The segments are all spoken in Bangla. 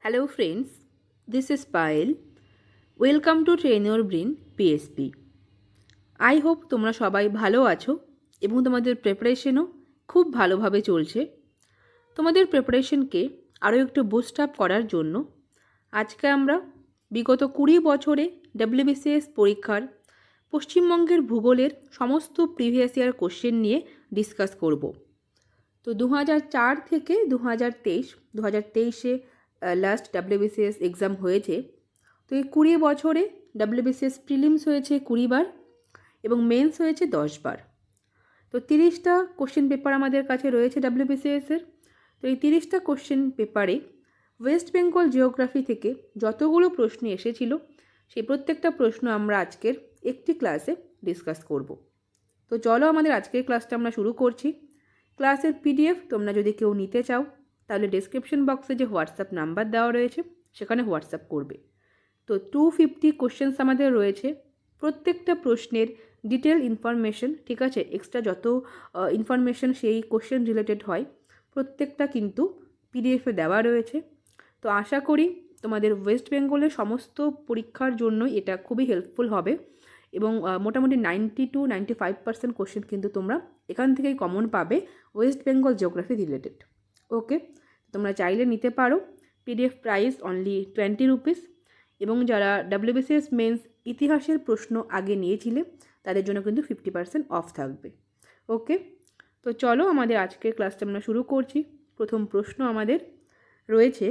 Hello friends, this is Payal. Welcome to Train Your Brain PSP. I hope তোমরা সবাই ভালো আছো এবং তোমাদের প্রিপারেশনও খুব ভালোভাবে চলছে। তোমাদের প্রিপারেশনকে আরও একটু বুস্ট আপ করার জন্য আজকে আমরা বিগত 20 বছরে WBCS পরীক্ষার পশ্চিমবঙ্গের ভূগোলের সমস্ত প্রিভিয়াস ইয়ার কোশ্চেন নিয়ে ডিসকাস করব। তো 2004 থেকে 2023 লাস্ট WBCS এক্সাম হয়েছে। তো এই 20 বছরে WBCS প্রিলিমস হয়েছে 20 বার এবং মেন্স হয়েছে 10 বার। তো 30টা কোশ্চেন পেপার আমাদের কাছে রয়েছে WBCS-এর। তো এই 30টা কোশ্চেন পেপারে ওয়েস্ট বেঙ্গল জিওগ্রাফি থেকে যতগুলো প্রশ্ন এসেছিল সেই প্রত্যেকটা প্রশ্ন আমরা আজকের একটি ক্লাসে ডিসকাস করব। তো চলো আমাদের আজকের ক্লাসটা আমরা শুরু করছি। ক্লাসের PDF তোমরা যদি কেউ নিতে চাও তাহলে ডেসক্রিপশন বক্সে যে হোয়াটসঅ্যাপ নাম্বার দেওয়া রয়েছে সেখানে হোয়াটসঅ্যাপ করবে। তো 250 কোশ্চেন্স আমাদের রয়েছে। প্রত্যেকটা প্রশ্নের ডিটেল ইনফরমেশন, ঠিক আছে, এক্সট্রা যত ইনফরমেশন সেই কোশ্চেন রিলেটেড হয় প্রত্যেকটা কিন্তু PDF-এ দেওয়া রয়েছে। তো আশা করি তোমাদের ওয়েস্ট বেঙ্গলের সমস্ত পরীক্ষার জন্য এটা খুবই হেল্পফুল হবে এবং মোটামুটি 90 to 95% কোশ্চেন কিন্তু তোমরা এখান থেকেই কমন পাবে ওয়েস্ট বেঙ্গল জিওগ্রাফি রিলেটেড। ওকে, তোমরা চাইলে নিতে পারো। PDF প্রাইস অনলি 20 রুপিস এবং যারা WBCS মেন্স ইতিহাসের প্রশ্ন আগে নিয়েছিলে তাদের জন্য কিন্তু 50% অফ থাকবে। ওকে, তো চলো আমাদের আজকের ক্লাসটা আমরা শুরু করছি। প্রথম প্রশ্ন আমাদের রয়েছে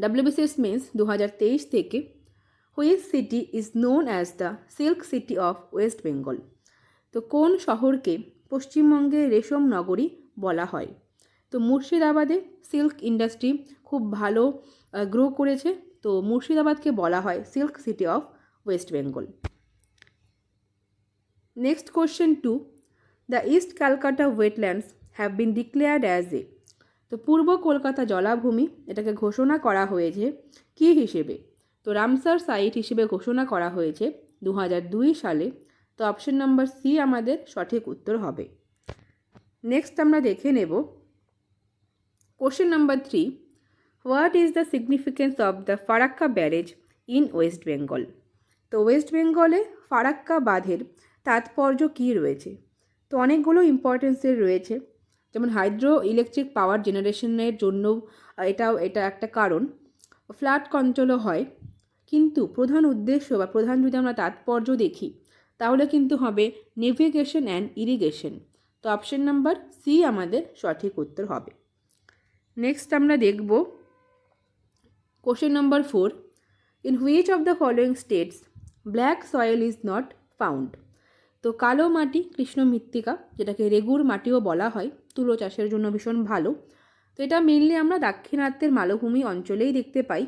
WBCS মেন্স 2023 থেকে, which city is known as the silk city of West Bengal? তো কোন শহরকে পশ্চিমবঙ্গের রেশম নগরী বলা হয়? তো মুর্শিদাবাদে সিল্ক ইন্ডাস্ট্রি খুব ভালো গ্রো করেছে, তো মুর্শিদাবাদকে বলা হয় silk city of West Bengal. Next question 2, the east Calcutta wetlands have been declared as এ। তো পূর্ব কলকাতা জলাভূমি এটাকে ঘোষণা করা হয়েছে কী হিসেবে? তো রামসার সাইট হিসেবে ঘোষণা করা হয়েছে 2002 সালে। তো অপশন নাম্বার সি আমাদের সঠিক উত্তর হবে। নেক্সট আমরা দেখে নেব question number 3, what is the significance of the Farakka barrage in West Bengal? তো ওয়েস্ট বেঙ্গলে ফারাক্কা বাঁধের তাৎপর্য কী রয়েছে? তো অনেকগুলো ইম্পর্টেন্সের রয়েছে, যেমন হাইড্রো ইলেকট্রিক পাওয়ার জেনারেশনের জন্য এটা একটা কারণ। ফ্লাড কন্ট্রোলও হয়, কিন্তু প্রধান উদ্দেশ্য বা প্রধান যদি আমরা তাৎপর্য দেখি তাহলে কিন্তু হবে নেভিগেশন অ্যান্ড ইরিগেশন। তো অপশন নাম্বার সি আমাদের সঠিক উত্তর হবে। নেক্সট আমরা দেখব question number 4, in which of the following states black soil is not found? তো কালো মাটি কৃষ্ণ মৃত্তিকা, যেটাকে রেগুর মাটিও বলা হয়, তুলো চাষের জন্য ভীষণ ভালো। তো এটা মেনলি আমরা দাক্ষিণাত্যের মালভূমি অঞ্চলেই দেখতে পাই।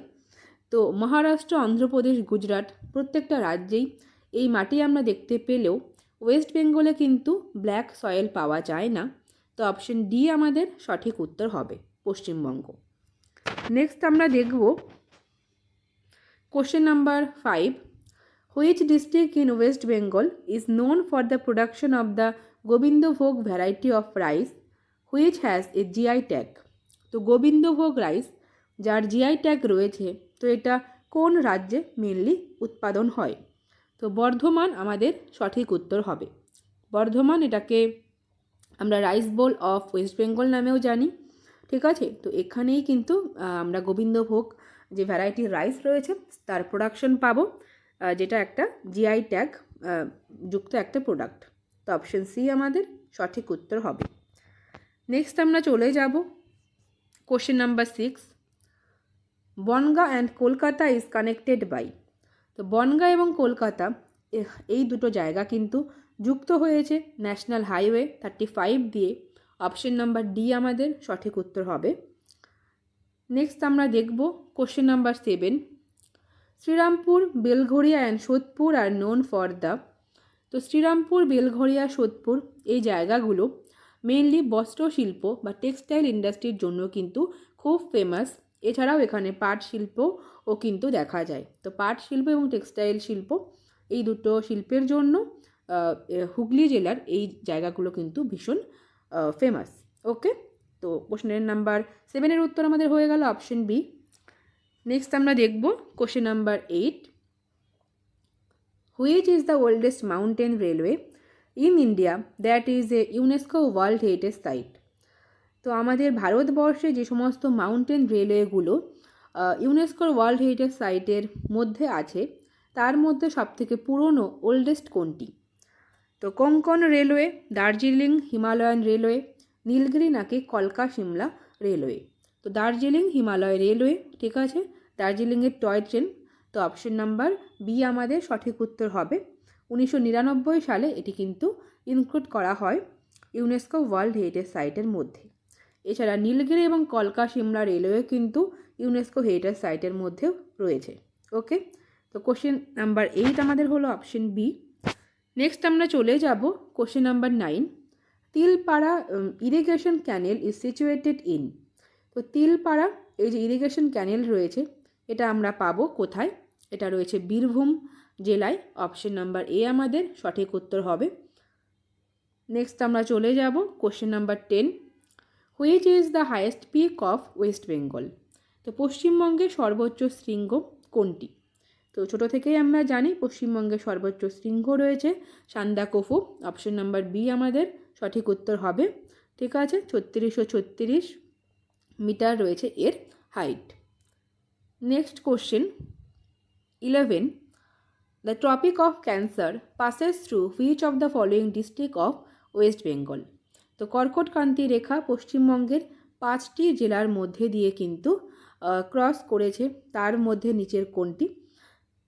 তো মহারাষ্ট্র, অন্ধ্রপ্রদেশ, গুজরাট প্রত্যেকটা রাজ্যেই এই মাটি আমরা দেখতে পেলেও ওয়েস্ট বেঙ্গলে কিন্তু ব্ল্যাক সয়েল পাওয়া যায় না। তো অপশন ডি আমাদের সঠিক উত্তর হবে, পশ্চিমবঙ্গ। নেক্সট আমরা দেখব question number 5, which district in West Bengal is known for the production of the Gobindobhog variety of rice which has a GI tag? তো গোবিন্দভোগ রাইস যার GI ট্যাগ রয়েছে, তো এটা কোন রাজ্যে মেনলি উৎপাদন হয়? তো বর্ধমান আমাদের সঠিক উত্তর হবে। বর্ধমান, এটাকে আমরা rice bowl of West Bengal নামেও জানি, ঠিক আছে। তো এখানেই কিন্তু আমরা গোবিন্দভোগ যে ভ্যারাইটির রাইস রয়েছে তার প্রোডাকশন পাবো, যেটা একটা GI ট্যাগ যুক্ত একটা প্রোডাক্ট। তো অপশন সি আমাদের সঠিক উত্তর হবে। নেক্সট আমরা চলে যাব question number 6, Bongaon and Kolkata is connected by. তো বনগাঁ এবং কলকাতা এই দুটো জায়গা কিন্তু যুক্ত হয়েছে ন্যাশনাল হাইওয়ে 35 দিয়ে। অপশন নাম্বার ডি আমাদের সঠিক উত্তর হবে। নেক্সট আমরা দেখব question number 7, Srirampur, Belgharia and Sodepur are known for the. তো শ্রীরামপুর, বেলঘরিয়া, সোদপুর এই জায়গাগুলো মেইনলি বস্ত্রশিল্প বা টেক্সটাইল ইন্ডাস্ট্রির জন্য কিন্তু খুব ফেমাস। এছাড়াও এখানে পাট শিল্পও কিন্তু দেখা যায়। তো পাট শিল্প এবং টেক্সটাইল শিল্প এই দুটো শিল্পের জন্য হুগলি জেলার এই জায়গাগুলো কিন্তু ভীষণ ফেমাস। ওকে, তো কোশ্চেনের নাম্বার 7-এর উত্তর আমাদের হয়ে গেল অপশন বি। নেক্সট আমরা দেখব question number 8, which is the oldest mountain railway in India that is a UNESCO world heritage site. তো আমাদের ভারতবর্ষে যে সমস্ত মাউন্টেন রেলওয়েগুলো ইউনেস্কোর ওয়ার্ল্ড হেরিটেজ সাইটের মধ্যে আছে তার মধ্যে সবথেকে পুরনো ওল্ডেস্ট কোনটি? তো কোঙ্কন রেলওয়ে, দার্জিলিং হিমালয়ান রেলওয়ে, নীলগিরি নাকি কলকা সিমলা রেলওয়ে? তো দার্জিলিং হিমালয় রেলওয়ে, ঠিক আছে, দার্জিলিংয়ের টয় ট্রেন। তো অপশন নাম্বার বি আমাদের সঠিক উত্তর হবে। 1999 সালে এটি কিন্তু ইনক্লুড করা হয় ইউনেস্কো ওয়ার্ল্ড হেরিটেজ সাইটের মধ্যে। এছাড়া নীলগিরি এবং কলকা সিমলা রেলওয়ে কিন্তু ইউনেস্কো হেরিটেজ সাইটের মধ্যেও রয়েছে। ওকে, তো কোশ্চেন নাম্বার 8 আমাদের হলো অপশন বি। নেক্সট আমরা চলে যাব question number 9, Tilpara irrigation canal is situated in. তো তিলপাড়া এই যে ইরিগেশন ক্যানেল রয়েছে এটা আমরা পাবো কোথায়? এটা রয়েছে বীরভূম জেলায়। অপশন নাম্বার এ আমাদের সঠিক উত্তর হবে। নেক্সট আমরা চলে যাব question number 10, which is the highest peak of West Bengal. তো পশ্চিমবঙ্গের সর্বোচ্চ শৃঙ্গ কোনটি? তো ছোটো থেকেই আমরা জানি পশ্চিমবঙ্গের সর্বোচ্চ শৃঙ্গ রয়েছে সান্দাকফু। অপশন নাম্বার বি আমাদের সঠিক উত্তর হবে। ঠিক আছে, 3636 মিটার রয়েছে এর height. Next question 11, the tropic of cancer passes through which of the following district of West Bengal. তো কর্কটক্রান্তি রেখা পশ্চিমবঙ্গের 5টি জেলার মধ্যে দিয়ে কিন্তু ক্রস করেছে, তার মধ্যে নিচের কোনটি?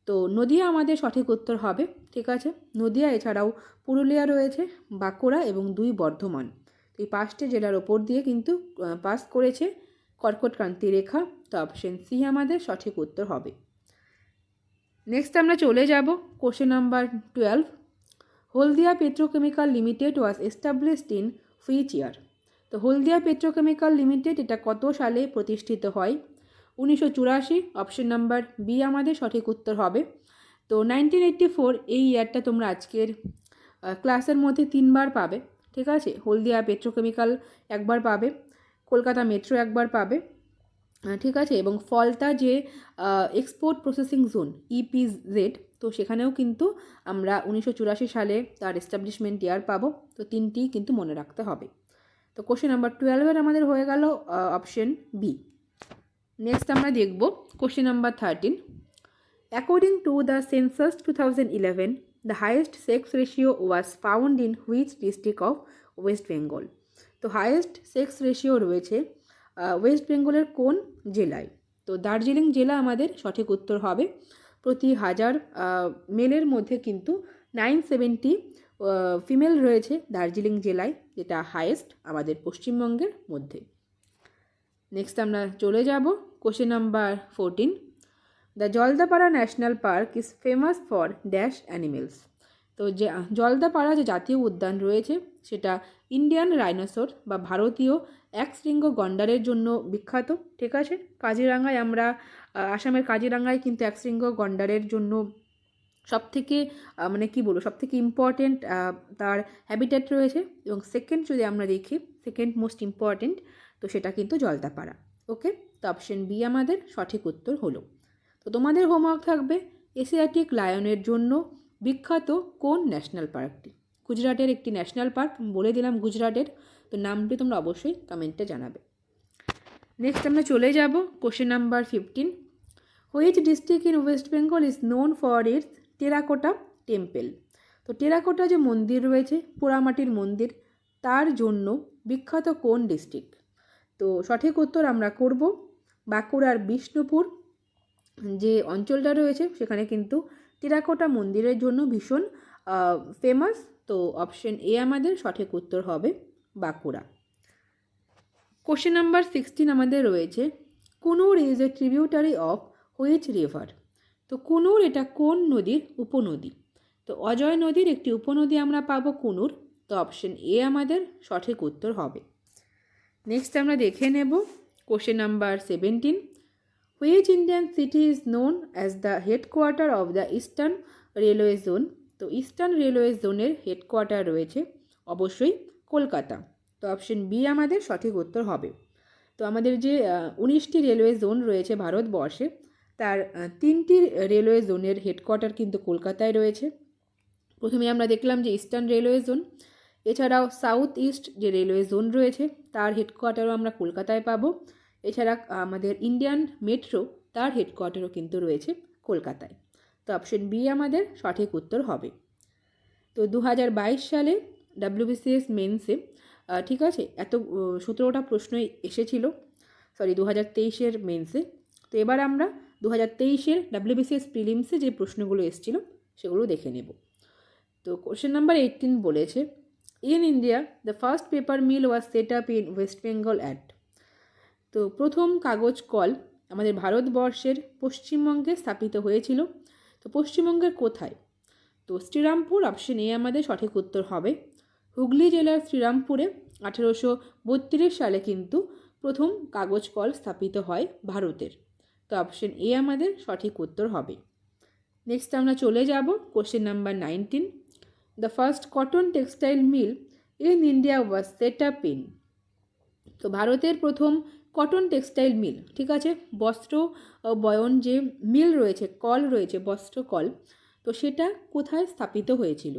তো নদিয়া আমাদের সঠিক উত্তর হবে। ঠিক আছে, নদিয়া এছাড়াও পুরুলিয়া রয়েছে, বাঁকুড়া এবং 2 বর্ধমান। তো এই 5টি জেলার ওপর দিয়ে কিন্তু পাস করেছে কর্কটক্রান্তি রেখা। তো অপশন সি আমাদের সঠিক উত্তর হবে। নেক্সট আমরা চলে যাব question number 12, Haldia petrochemical limited was established in which year. তো হলদিয়া পেট্রোকেমিক্যাল লিমিটেড এটা কত সালে প্রতিষ্ঠিত হয়? 1984। অপশন নাম্বার বি আমাদের সঠিক উত্তর হবে। তো 1984 এই ইয়ারটা তোমরা আজকের ক্লাসের মধ্যে 3বার পাবে। ঠিক আছে, হলদিয়া পেট্রোকেমিক্যাল একবার পাবে, কলকাতা মেট্রো একবার পাবে, ঠিক আছে, এবং ফলতা যে এক্সপোর্ট প্রসেসিং জোন ইপিজেড, তো সেখানেও কিন্তু আমরা 1984 সালে তার এস্টাবলিশমেন্ট ইয়ার পাবো। তো 3টিই কিন্তু মনে রাখতে হবে। তো কোশ্চেন নাম্বার 12 আমাদের হয়ে গেল অপশন বি। নেক্সট আমরা দেখব question number 13, according to the census 2011 the highest sex ratio was found in which district of West Bengal. তো হাইয়েস্ট সেক্স রেশিও রয়েছে ওয়েস্ট বেঙ্গলের কোন জেলায়? তো দার্জিলিং জেলা আমাদের সঠিক উত্তর হবে। প্রতি 1000 মেলের মধ্যে কিন্তু 970 ফিমেল রয়েছে দার্জিলিং জেলায়, যেটা হাইয়েস্ট আমাদের পশ্চিমবঙ্গের মধ্যে। নেক্সট আমরা চলে যাব question number 14, the Jaldapara national park is famous for dash animals. তো যে জলদাপাড়া যে জাতীয় উদ্যান রয়েছে সেটা ইন্ডিয়ান রাইনোসর বা ভারতীয় একশৃঙ্গ গন্ডারের জন্য বিখ্যাত। ঠিক আছে, কাজিরাঙ্গায় আমরা আসামের কাজিরাঙ্গায় কিন্তু একশৃঙ্গ গন্ডারের জন্য সবথেকে মানে কী বলবো সবথেকে ইম্পর্টেন্ট তার হ্যাবিটেট রয়েছে। এবং সেকেন্ড যদি আমরা দেখি সেকেন্ড মোস্ট ইম্পর্টেন্ট, তো সেটা কিন্তু জলদাপাড়া। ওকে, তো অপশন বি আমাদের সঠিক উত্তর হলো। তো তোমাদের হোমওয়ার্ক থাকবে এশিয়াটিক লায়নের জন্য বিখ্যাত কোন ন্যাশনাল পার্কটি? গুজরাটের একটি ন্যাশনাল পার্ক বলে দিলাম গুজরাটের, তো নামটি তোমরা অবশ্যই কমেন্টে জানাবে। নেক্সট আমরা চলে যাব question number 15, which district in West Bengal is known for its terracotta temple. তো টেরাকোটা যে মন্দির রয়েছে পোড়ামাটির মন্দির, তার জন্য বিখ্যাত কোন ডিস্ট্রিক্ট? তো সঠিক উত্তর আমরা করব বাঁকুড়ার বিষ্ণুপুর যে অঞ্চলটা রয়েছে সেখানে কিন্তু টেরাকোটা মন্দিরের জন্য ভীষণ ফেমাস। তো অপশন এ আমাদের সঠিক উত্তর হবে বাঁকুড়া। কোশ্চেন নাম্বার 16 আমাদের রয়েছে Kunur is a tributary of which river. তো কুনুর এটা কোন নদীর উপনদী? তো অজয় নদীর একটি উপনদী আমরা পাবো কুনুর। তো অপশন এ আমাদের সঠিক উত্তর হবে। নেক্সট আমরা দেখে নেব question number 17, which Indian city is known as the headquarter of the eastern railway zone. তো ইস্টার্ন রেলওয়ে জোনের হেডকোয়ার্টার রয়েছে অবশ্যই কলকাতা। তো অপশন বি আমাদের সঠিক উত্তর হবে। তো আমাদের যে 19টি রেলওয়ে জোন রয়েছে ভারতবর্ষে, তার 3টি রেলওয়ে জোনের হেডকোয়ার্টার কিন্তু কলকাতায় রয়েছে। প্রথমে আমরা দেখলাম যে ইস্টার্ন রেলওয়ে জোন, এছাড়াও সাউথ ইস্ট যে রেলওয়ে জোন রয়েছে তার হেডকোয়ার্টারও আমরা কলকাতায় পাবো। এছাড়া আমাদের ইন্ডিয়ান মেট্রো, তার হেডকোয়ার্টারও কিন্তু রয়েছে কলকাতায়। তো অপশন বি আমাদের সঠিক উত্তর হবে। তো 2022 সালে ডাব্লিউবিসিএস মেন্সে, ঠিক আছে, 17টা প্রশ্নই এসেছিল, 2023-এর মেন্সে। তো এবার আমরা 2023-এর ডাব্লিউবিসিএস প্রিলিমসে যে প্রশ্নগুলো এসেছিল সেগুলো দেখে নেব। তো কোশ্চেন নাম্বার 18 বলেছে, in India the first paper mill was set up in West Bengal at. তো প্রথম কাগজ কল আমাদের ভারতবর্ষের পশ্চিমবঙ্গে স্থাপিত হয়েছিল। তো পশ্চিমবঙ্গের কোথায়? তো শ্রীরামপুর, অপশন এ আমাদের সঠিক উত্তর হবে। হুগলি জেলার শ্রীরামপুরে 1832 সালে কিন্তু প্রথম কাগজ কল স্থাপিত হয় ভারতের। তো অপশন এ আমাদের সঠিক উত্তর হবে। নেক্সট আমরা চলে যাব question number 19, the first cotton textile mill in India was set up in. তো ভারতের প্রথম কটন টেক্সটাইল মিল, ঠিক আছে, বস্ত্র বয়ন যে মিল রয়েছে, কল রয়েছে, বস্ত্র কল, তো সেটা কোথায় স্থাপিত হয়েছিল?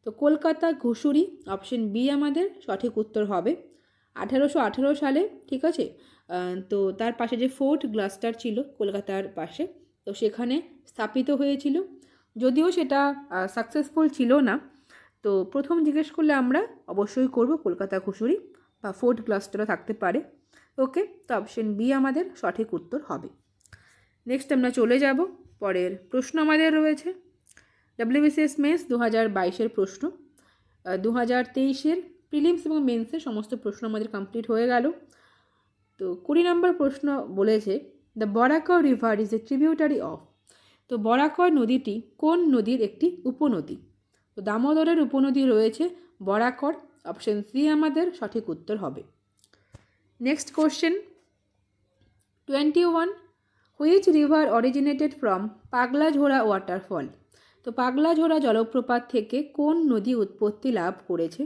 তো কলকাতা ঘুষুরি, অপশন বি আমাদের সঠিক উত্তর হবে। 1818 সালে, ঠিক আছে। তো তার পাশে যে ফোর্ট গ্লাস্টার ছিল কলকাতার পাশে, তো সেখানে স্থাপিত হয়েছিল। যদিও সেটা সাকসেসফুল ছিল না, তো প্রথম জিজ্ঞেস করলে আমরা অবশ্যই করব কলকাতা ঘুষুরি, বা ফোর্ট গ্লাস্টারও থাকতে পারে। ওকে, তো অপশন বি আমাদের সঠিক উত্তর হবে। নেক্সট আমরা চলে যাব, পরের প্রশ্ন আমাদের রয়েছে ডাব্লিউবিসিএস মেন্স 2022-এর প্রশ্ন। 2023-এর প্রিলিমস এবং মেন্সের সমস্ত প্রশ্ন আমাদের কমপ্লিট হয়ে গেল। তো 20 নম্বর প্রশ্ন বলেছে, the Barakar river is a tributary of. তো বরাকর নদীটি কোন নদীর একটি উপনদী? তো দামোদরের উপনদী রয়েছে বরাকর, অপশন সি আমাদের সঠিক উত্তর হবে। Next question 21, which river originated from Paglajhora waterfall. তো পাগলাঝোড়া জলপ্রপাত থেকে কোন নদী উৎপত্তি লাভ করেছে?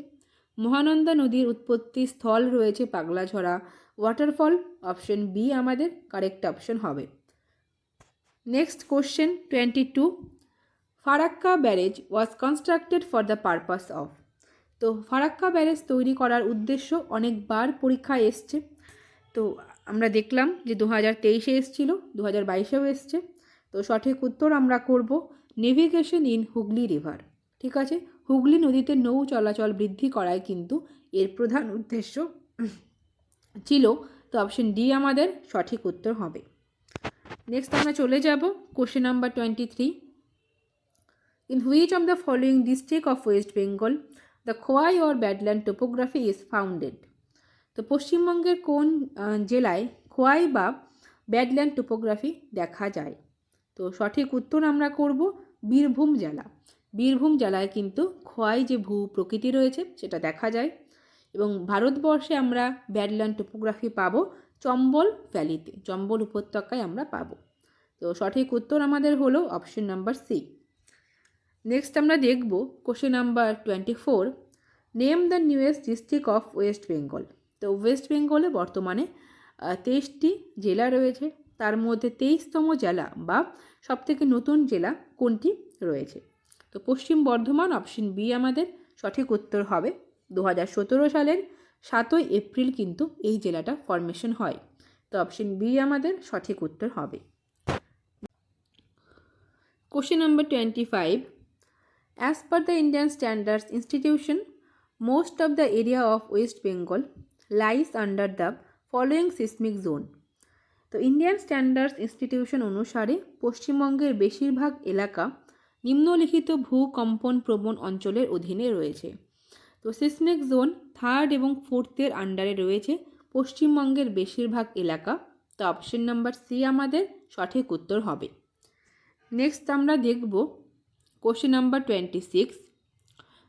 মহানন্দা নদীর উৎপত্তি স্থল রয়েছে পাগলাঝোড়া ওয়াটারফল, অপশন বি আমাদের কারেক্ট অপশন হবে। Next question 22, Farakka barrage was constructed for the purpose of. তো ফারাক্কা ব্যারেজ তৈরি করার উদ্দেশ্য অনেকবার পরীক্ষায় এসছে। তো আমরা দেখলাম যে 2023-এ এসেছিল, 2022-এও এসছে। তো সঠিক উত্তর আমরা করব নেভিগেশন ইন হুগলি রিভার, ঠিক আছে। হুগলি নদীতে নৌ চলাচল বৃদ্ধি করাই কিন্তু এর প্রধান উদ্দেশ্য ছিল। তো অপশন ডি আমাদের সঠিক উত্তর হবে। নেক্সট আমরা চলে যাব question number 23, in which of the following district of West Bengal the Khoai or badland topography is founded. তো পশ্চিমবঙ্গের কোন জেলায় খোয়াই বা ব্যাডল্যান্ড টোপোগ্রাফি দেখা যায়? তো সঠিক উত্তর আমরা করব বীরভূম জেলা। বীরভূম জেলায় কিন্তু খোয়াই যে ভূ প্রকৃতি রয়েছে সেটা দেখা যায়। এবং ভারতবর্ষে আমরা ব্যাডল্যান্ড টোপোগ্রাফি পাবো চম্বল ভ্যালিতে, চম্বল উপত্যকায় আমরা পাবো। তো সঠিক উত্তর আমাদের হলো অপশন নাম্বার সি। নেক্সট আমরা দেখব question number 24, name the newest district of West Bengal. তো ওয়েস্ট বেঙ্গলে বর্তমানে 23টি জেলা রয়েছে, তার মধ্যে 23তম জেলা বা সবথেকে নতুন জেলা কোনটি রয়েছে? তো পশ্চিম বর্ধমান, অপশন বি আমাদের সঠিক উত্তর হবে। 2017 সালের 7ই এপ্রিল কিন্তু এই জেলাটা ফরমেশন হয়। তো অপশন বি আমাদের সঠিক উত্তর হবে। Question number 25, as per the Indian Standards Institution, most of the area of West Bengal lies under the following seismic zone. তো ইন্ডিয়ান স্ট্যান্ডার্ডস ইনস্টিটিউশন অনুসারে পশ্চিমবঙ্গের বেশিরভাগ এলাকা নিম্নলিখিত ভূকম্পন প্রবণ অঞ্চলের অধীনে রয়েছে। তো সিসমিক জোন 3rd এবং 4th-এর আন্ডারে রয়েছে পশ্চিমবঙ্গের বেশিরভাগ এলাকা। তো অপশন নাম্বার সি আমাদের সঠিক উত্তর হবে। নেক্সট আমরা দেখব question number 26,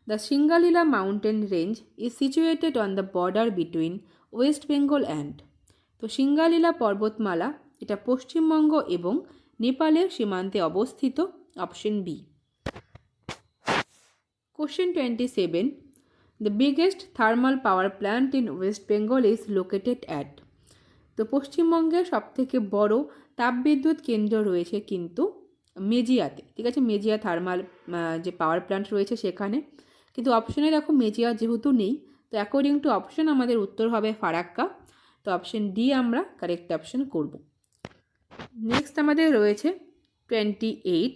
the Singalila mountain range is situated on the border between West Bengal and. তো সিঙ্গালীলা পর্বতমালা এটা পশ্চিমবঙ্গ এবং নেপালের সীমান্তে অবস্থিত, option B. Question 27, the biggest thermal power plant in West Bengal is located at. তো পশ্চিমবঙ্গের সবথেকে বড় তাপবিদ্যুৎ কেন্দ্র রয়েছে কিন্তু মেজিয়াতে, ঠিক আছে, মেজিয়া থার্মাল যে পাওয়ার প্ল্যান্ট রয়েছে সেখানে। কিন্তু অপশনে দেখো মেজিয়া যেহেতু নেই, তো অ্যাকর্ডিং টু অপশন আমাদের উত্তর হবে ফারাক্কা। তো অপশন ডি আমরা কারেক্ট অপশন করব। নেক্সট আমাদের রয়েছে 28,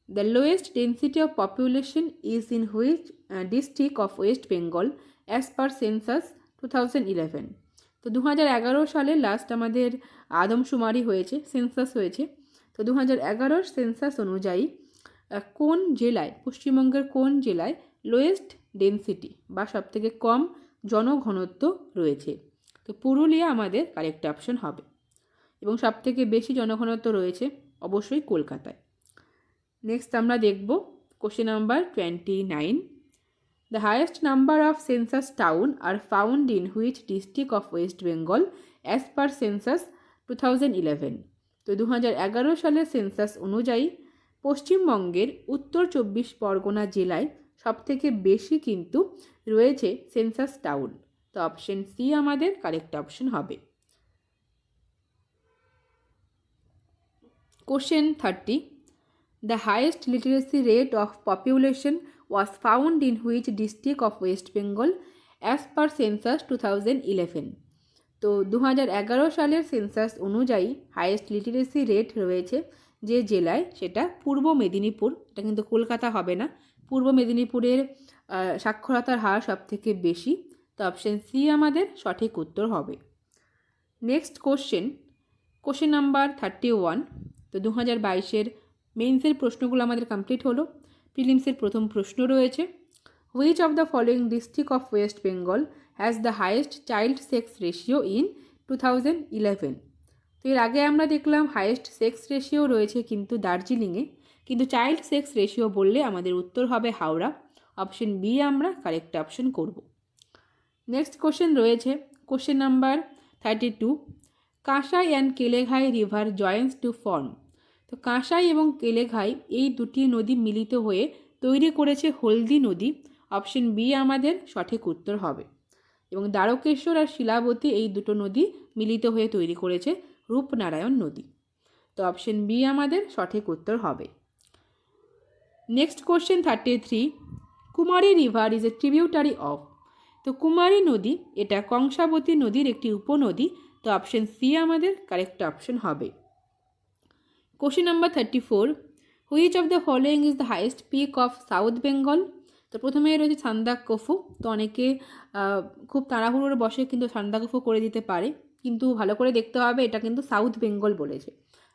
the lowest density of population is in which district of West Bengal as per census 2011। তো 2011 সালে লাস্ট আমাদের আদমশুমারি হয়েছে, সেন্সাস হয়েছে। তো 2011 সেন্সাস অনুযায়ী কোন জেলায়, পশ্চিমবঙ্গের কোন জেলায় লোয়েস্ট ডেন্সিটি বা সবথেকে কম জনঘনত্ব রয়েছে? তো পুরুলিয়া আমাদের কারেক্ট অপশন হবে। এবং সবথেকে বেশি জনঘনত্ব রয়েছে অবশ্যই কলকাতায়। নেক্সট আমরা দেখব question number 29, the highest number of census town R found in which district of West Bengal as per census 2011। তো 2011 সালের সেন্সাস অনুযায়ী পশ্চিমবঙ্গের উত্তর 24 পরগনা জেলায় সবথেকে বেশি কিন্তু রয়েছে সেন্সাস টাউন। তো অপশন সি আমাদের কারেক্ট অপশন হবে। Question 30, the highest literacy rate of population was found in which district of West Bengal as per census 2011। তো 2011 সালের সেন্সাস অনুযায়ী হাইয়েস্ট লিটারেসি রেট রয়েছে যে জেলায়, সেটা পূর্ব মেদিনীপুর। এটা কিন্তু কলকাতা হবে না। পূর্ব মেদিনীপুরের সাক্ষরতার হার সবথেকে বেশি। তো অপশন সি আমাদের সঠিক উত্তর হবে। নেক্সট কোশ্চেন নাম্বার 31, তো 2022-এর মেন্সের প্রশ্নগুলো আমাদের কমপ্লিট হলো। প্রিলিমসের প্রথম প্রশ্ন রয়েছে, which of the following district of West Bengal has the highest child sex ratio in 2011। তো এর আগে আমরা দেখলাম হাইয়েস্ট সেক্স রেশিও রয়েছে কিন্তু দার্জিলিংয়ে, কিন্তু চাইল্ড সেক্স রেশিও বললে আমাদের উত্তর হবে হাওড়া। অপশন বি আমরা কারেক্ট অপশন করব। নেক্সট কোশ্চেন রয়েছে question number 32, Kansai and Keleghai river joints to form. তো কাঁসাই এবং কেলেঘাই এই দুটি নদী মিলিত হয়ে তৈরি করেছে হলদি নদী। অপশন বি আমাদের সঠিক উত্তর হবে। এবং দ্বারকেশ্বর আর শিলাবতী এই দুটো নদী মিলিত হয়ে তৈরি করেছে রূপনারায়ণ নদী। তো অপশন বি আমাদের সঠিক উত্তর হবে। Next question 33, Kumari river is a tributary of. তো কুমারী নদী এটা কংসাবতী নদীর একটি উপনদী। তো অপশন সি আমাদের কারেক্ট অপশন হবে। Question number 34, which of the following is the highest peak of south Bengal. তো প্রথমে রয়েছে সান্দাকফু। তো অনেকে খুব তাড়াহুড়োর বসে কিন্তু সান্দাকফু করে দিতে পারে, কিন্তু ভালো করে দেখতে হবে এটা কিন্তু সাউথ বেঙ্গল বলেছে,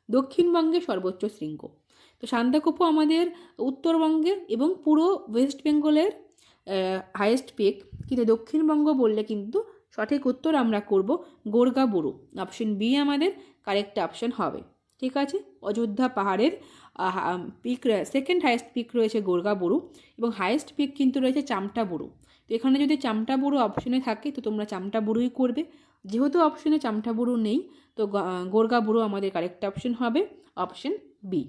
দক্ষিণবঙ্গের সর্বোচ্চ শৃঙ্গ। তো সান্দাকফু আমাদের উত্তরবঙ্গে এবং পুরো ওয়েস্ট বেঙ্গলের হাইয়েস্ট পিক, কিন্তু দক্ষিণবঙ্গ বললে কিন্তু সঠিক উত্তর আমরা করব গোর্গা বুরু। অপশন বি আমাদের কারেক্ট অপশন হবে। ঠিক আছে, অযোধ্যা পাহাড়ের পিক সেকেন্ড হাইয়েস্ট পিক রয়েছে গোর্গা বুরু, এবং হাইয়েস্ট পিক কিন্তু রয়েছে চামটা বুরু। তো এখানে যদি চামটা বুরু অপশনে থাকে তো তোমরা চামটা বুরুই করবে। যেহেতু অপশনে চামটা বুরু নেই, তো গোর্গা বুরু আমাদের কারেক্ট অপশন হবে, অপশন বি।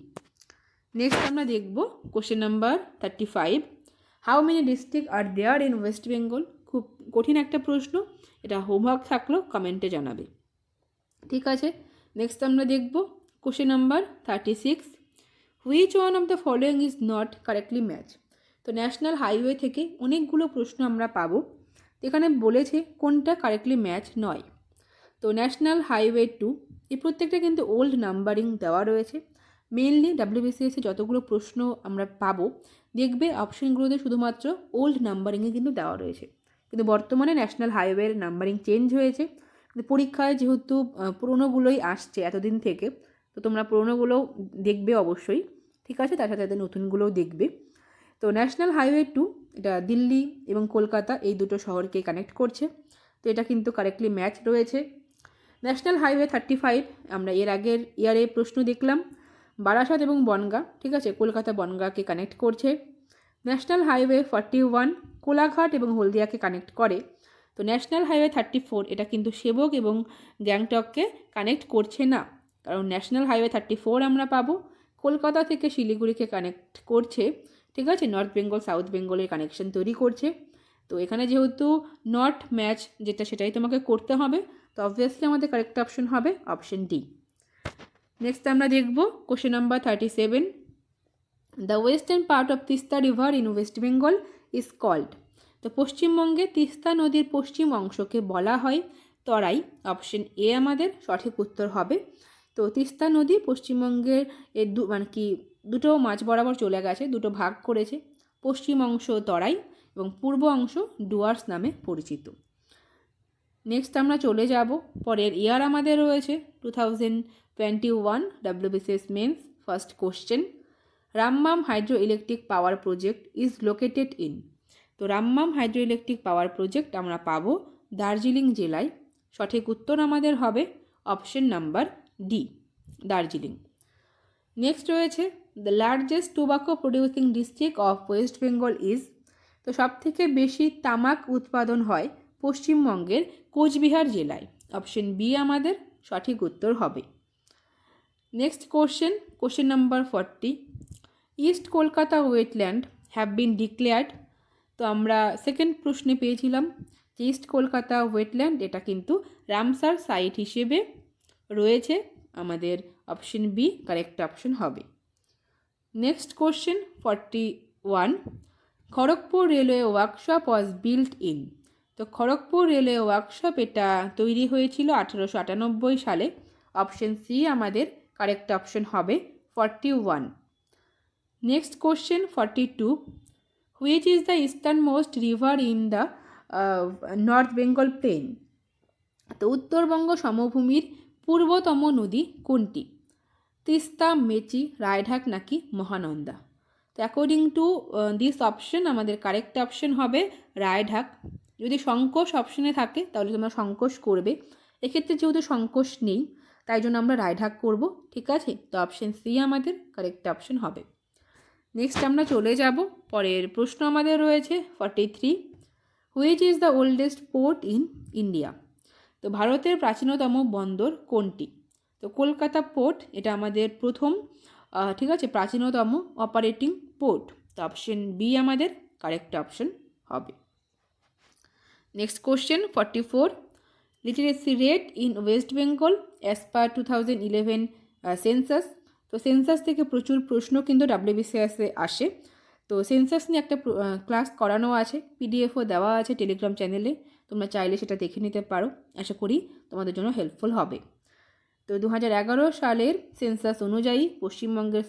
নেক্সট আমরা দেখব question number 35, how many district are there in West Bengal. খুব কঠিন একটা প্রশ্ন, এটা হোমওয়ার্ক থাকলেও কমেন্টে জানাবে। ঠিক আছে, নেক্সট আমরা দেখব question number 36, which one of the following is not correctly match. তো ন্যাশনাল হাইওয়ে থেকে অনেকগুলো প্রশ্ন আমরা পাবো, এখানে বলেছে কোনটা কারেক্টলি ম্যাচ নয়। তো ন্যাশনাল হাইওয়ে 2 এই প্রত্যেকটা কিন্তু ওল্ড নাম্বারিং দেওয়া রয়েছে। মেনলি ডাব্লিউবিসিএসে যতগুলো প্রশ্ন আমরা পাবো দেখবে অপশনগুলোতে শুধুমাত্র ওল্ড নাম্বারিংয়ে কিন্তু দেওয়া রয়েছে, কিন্তু বর্তমানে ন্যাশনাল হাইওয়ের নাম্বারিং চেঞ্জ হয়েছে। কিন্তু পরীক্ষায় যেহেতু পুরোনোগুলোই আসছে এতদিন থেকে, তো তোমরা পুরোনোগুলোও দেখবে অবশ্যই, ঠিক আছে, তার সাথে সাথে নতুনগুলোও দেখবে। তো ন্যাশনাল হাইওয়ে 2 এটা দিল্লি এবং কলকাতা এই দুটো শহরকে কানেক্ট করছে, তো এটা কিন্তু কারেক্টলি ম্যাচ রয়েছে। ন্যাশনাল হাইওয়ে 35 আমরা এর আগের ইয়ারে প্রশ্ন দেখলাম, বারাসাত এবং বনগাঁ, ঠিক আছে, কলকাতা বনগাঁকে কানেক্ট করছে। ন্যাশনাল হাইওয়ে 41 কোলাঘাট এবং হলদিয়াকে কানেক্ট করে। তো ন্যাশনাল হাইওয়ে 34 এটা কিন্তু সেবক এবং গ্যাংটককে কানেক্ট করছে না, কারণ ন্যাশনাল হাইওয়ে 34 আমরা পাবো কলকাতা থেকে শিলিগুড়িকে কানেক্ট করছে, ঠিক আছে, নর্থ বেঙ্গল সাউথ বেঙ্গলের কানেকশন তৈরি করছে। তো এখানে যেহেতু নট ম্যাচ যেটা সেটাই তোমাকে করতে হবে, তো অবভিয়াসলি আমাদের কারেক্ট অপশন হবে অপশন ডি। নেক্সট আমরা দেখব question number 37। The western part of Teesta river in West Bengal is called. তো পশ্চিমবঙ্গে তিস্তা নদীর পশ্চিম অংশকে বলা হয় তরাই। অপশন এ আমাদের সঠিক উত্তর হবে। তো তিস্তা নদী পশ্চিমবঙ্গের দুটো মাঝ বরাবর চলে গেছে, দুটো ভাগ করেছে। পশ্চিম অংশ তরাই এবং পূর্ব অংশ ডুয়ার্স নামে পরিচিত। নেক্সট আমরা চলে যাব পরের ইয়ার আমাদের রয়েছে 2021 WBCS mains first question. Rambam hydro electric power project is located in. তো Rambam hydro electric power project আমরা পাবো দার্জিলিং জেলায়। সঠিক উত্তর আমাদের হবে option number D, Darjeeling. Next রয়েছে the largest tobacco producing district of West Bengal is. তো সবথেকে বেশি তামাক উৎপাদন হয় পশ্চিমবঙ্গের কোচবিহার জেলায়। অপশন বি আমাদের সঠিক উত্তর হবে। Next question number 40। East Kolkata wetland have been declared. তো আমরা সেকেন্ড প্রশ্নে পেয়েছিলাম যে ইস্ট কলকাতা ওয়েটল্যান্ড, এটা কিন্তু রামসার সাইট হিসেবে রয়েছে। আমাদের অপশন বি কারেক্ট অপশন হবে। Next question 41। Kharagpur railway workshop was built in. তো খড়গপুর রেলওয়ে ওয়ার্কশপ এটা তৈরি হয়েছিল 1898 সালে। অপশন সি আমাদের কারেক্ট অপশন হবে 41। Next question 42। Which is the eastern most river in the north Bengal plain. তো উত্তরবঙ্গ সমভূমির পূর্বতম নদী কোনটি? তিস্তা, মেচি, রায়ঢাক নাকি মহানন্দা? তো অ্যাকর্ডিং টু দিস অপশন আমাদের কারেক্ট অপশন হবে রায়ঢাক। যদি সংকোষ অপশনে থাকে তাহলে তোমরা সংকোষ করবে, এক্ষেত্রে যেহেতু সংকোষ নেই তাই জন্য আমরা রায়ঢাক করব। ঠিক আছে, তো অপশন সি আমাদের কারেক্ট অপশন হবে। নেক্সট আমরা চলে যাব পরের প্রশ্ন আমাদের রয়েছে 43। Which is the oldest port in India. তো ভারতের প্রাচীনতম বন্দর কোনটি? তো কলকাতা পোর্ট এটা আমাদের প্রথম ঠিক আছে প্রাচীনতম অপারেটিং পোর্ট। তো অপশন বি আমাদের কারেক্ট অপশন হবে। Next question 44। Literacy rate in West Bengal as per 2011 census. তো সেন্সাস থেকে প্রচুর প্রশ্ন কিন্তু WBCS-এ আসে। তো সেন্সাস নিয়ে একটা ক্লাস করানো আছে, পিডিএফও দেওয়া আছে টেলিগ্রাম চ্যানেলে, তোমরা চাইলে সেটা দেখে নিতে পারো। আশা করি তোমাদের জন্য হেল্পফুল হবে। তো 2011 সালের সেন্সাস অনুযায়ী পশ্চিমবঙ্গের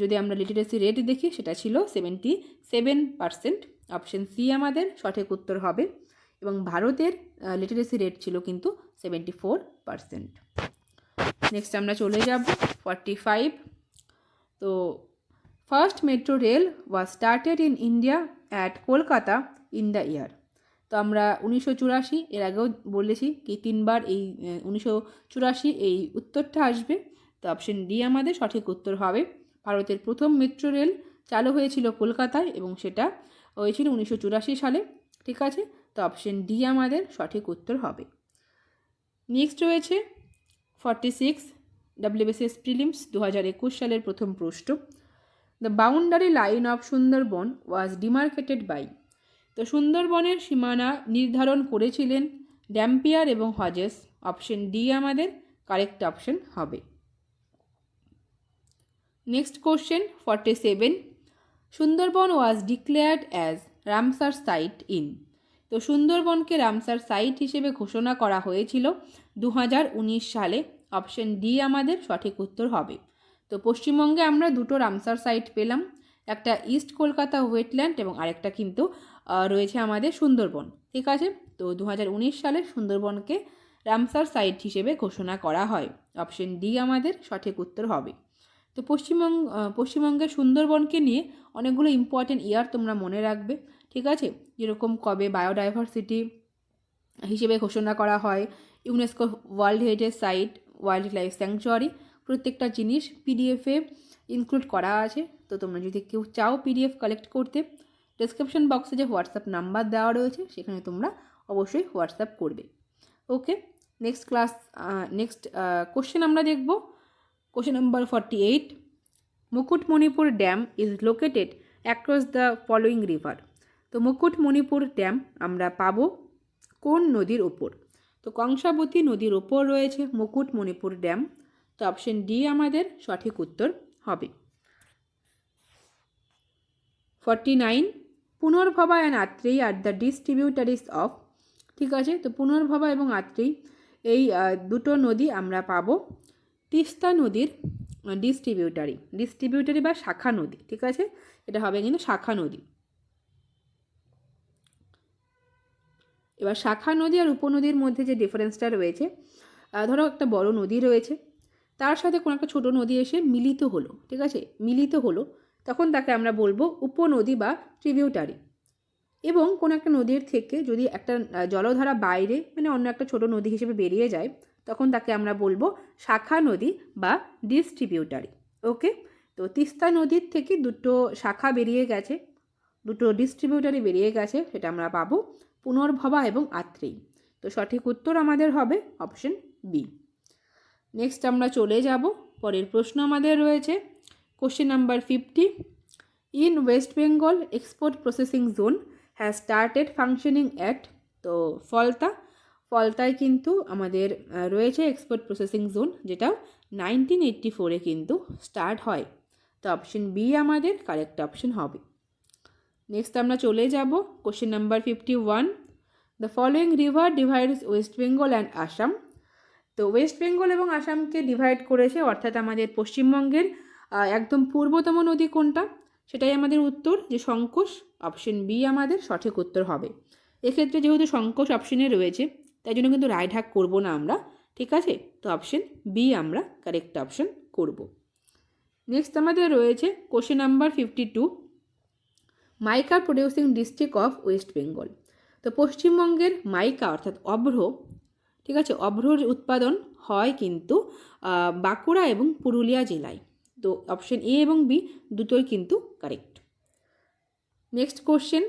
যদি আমরা লিটারেসি রেট দেখি সেটা ছিল 77%। অপশন সি আমাদের সঠিক উত্তর হবে এবং ভারতের লিটারেসি রেট ছিল কিন্তু 74%। নেক্সট আমরা চলে যাব 45। তো first metro rail was started in India at Kolkata in the year. তো আমরা 1984 এর আগেও বলেছি কি 3বার এই 1984 এই উত্তরটা আসবে। তো অপশন ডি আমাদের সঠিক উত্তর হবে। ভারতের প্রথম মেট্রো রেল চালু হয়েছিল কলকাতায় এবং সেটা হয়েছিল 1984 সালে। ঠিক আছে, তো অপশন ডি আমাদের সঠিক উত্তর হবে। নেক্সট রয়েছে 46 WBCS প্রিলিমস 2021 সালের প্রথম প্রশ্ন। The boundary line of Sundarban was demarcated by. তো সুন্দরবনের সীমানা নির্ধারণ করেছিলেন ড্যাম্পিয়ার এবং হজেস। অপশন ডি আমাদের কারেক্ট অপশন হবে। Next question 47। Sundarban was declared as Ramsar site in. তো সুন্দরবনকে রামসার সাইট হিসেবে ঘোষণা করা হয়েছিল 2019 সালে। অপশন ডি আমাদের সঠিক উত্তর হবে। তো পশ্চিমবঙ্গে আমরা দুটো রামসার সাইট পেলাম, একটা ইস্ট কলকাতা ওয়েটল্যান্ড এবং আরেকটা কিন্তু রয়েছে আমাদের সুন্দরবন। ঠিক আছে, তো 2019 সালে সুন্দরবনকে রামসার সাইট হিসেবে ঘোষণা করা হয়। অপশন ডি আমাদের সঠিক উত্তর হবে। তো পশ্চিমবঙ্গের সুন্দরবনকে নিয়ে অনেকগুলো ইম্পর্টেন্ট ইয়ার তোমরা মনে রাখবে। ঠিক আছে, যেরকম কবে বায়োডাইভার্সিটি হিসেবে ঘোষণা করা হয়, UNESCO world heritage site, wildlife sanctuary, প্রত্যেকটা জিনিস পিডিএফে ইনক্লুড করা আছে। তো তোমরা যদি কেউ চাও পিডিএফ কালেক্ট করতে, ডেসক্রিপশন বক্সে যে হোয়াটসঅ্যাপ নাম্বার দেওয়া রয়েছে সেখানে তোমরা অবশ্যই হোয়াটসঅ্যাপ করবে। ওকে, নেক্সট কোশ্চেন আমরা দেখব question number 48। Mukutmanipur dam is located across the following river. তো মুকুটমণিপুর ড্যাম আমরা পাবো কোন নদীর ওপর? তো কংসাবতী নদীর ওপর রয়েছে মুকুটমণিপুর ড্যাম। তো অপশন ডি আমাদের সঠিক উত্তর হবে। 49, Punarbhaba and Atreyee are the distributaries of. ঠিক আছে, তো পুনর্ভবা এবং আত্রেয়ী এই দুটো নদী আমরা পাবো তিস্তা নদীর ডিস্ট্রিবিউটারি বা শাখা নদী। ঠিক আছে, এটা হবে কিন্তু শাখা নদী। এবার শাখা নদী আর উপনদীর মধ্যে যে ডিফারেন্সটা রয়েছে, ধরো একটা বড় নদী রয়েছে, তার সাথে কোনো একটা ছোটো নদী এসে মিলিত হলো। ঠিক আছে, মিলিত হলো, তখন তাকে আমরা বলবো উপনদী বা ট্রিবিউটারি। এবং কোনো একটা নদীর থেকে যদি একটা জলধারা বাইরে মানে অন্য একটা ছোট নদী হিসেবে বেরিয়ে যায়, তখন তাকে আমরা বলবো শাখা নদী বা ডিস্ট্রিবিউটারি। ওকে, তো তিস্তা নদীর থেকে দুটো শাখা বেরিয়ে গেছে, দুটো ডিস্ট্রিবিউটারি বেরিয়ে গেছে, সেটা আমরা পাবো পুনর্ভবা এবং আত্রেয়ী। তো সঠিক উত্তর আমাদের হবে অপশন বি। নেক্সট আমরা চলে যাব, পরের প্রশ্ন আমাদের রয়েছে question number 50। In West Bengal export processing zone has started functioning at. তো ফলতায় কিন্তু আমাদের রয়েছে এক্সপোর্ট প্রসেসিং জোন, যেটা 1984-এ কিন্তু স্টার্ট হয়। তো অপশন বি আমাদের কারেক্ট অপশন হবে। নেক্সট আমরা চলে যাব question number 51। The following river divides West Bengal and Assam. তো ওয়েস্ট বেঙ্গল এবং আসামকে ডিভাইড করেছে, অর্থাৎ আমাদের পশ্চিমবঙ্গের একদম পূর্বতম নদী কোনটা, সেটাই আমাদের উত্তর, যে সংকোষ। অপশন বি আমাদের সঠিক উত্তর হবে। এক্ষেত্রে যেহেতু সংকোষ অপশনে রয়েছে, তাই জন্য কিন্তু রায়ঢাক করব না আমরা। ঠিক আছে, তো অপশন বি আমরা কারেক্ট অপশন করব। নেক্সট আমাদের রয়েছে question number 52। Mica producing district of West Bengal. তো পশ্চিমবঙ্গের মাইকা অর্থাৎ অভ্র, ঠিক আছে, অভ্রর উৎপাদন হয় কিন্তু বাঁকুড়া এবং পুরুলিয়া জেলায়। তো অপশন এ এবং বি দুটোই কিন্তু কারেক্ট। নেক্সট কোশ্চেন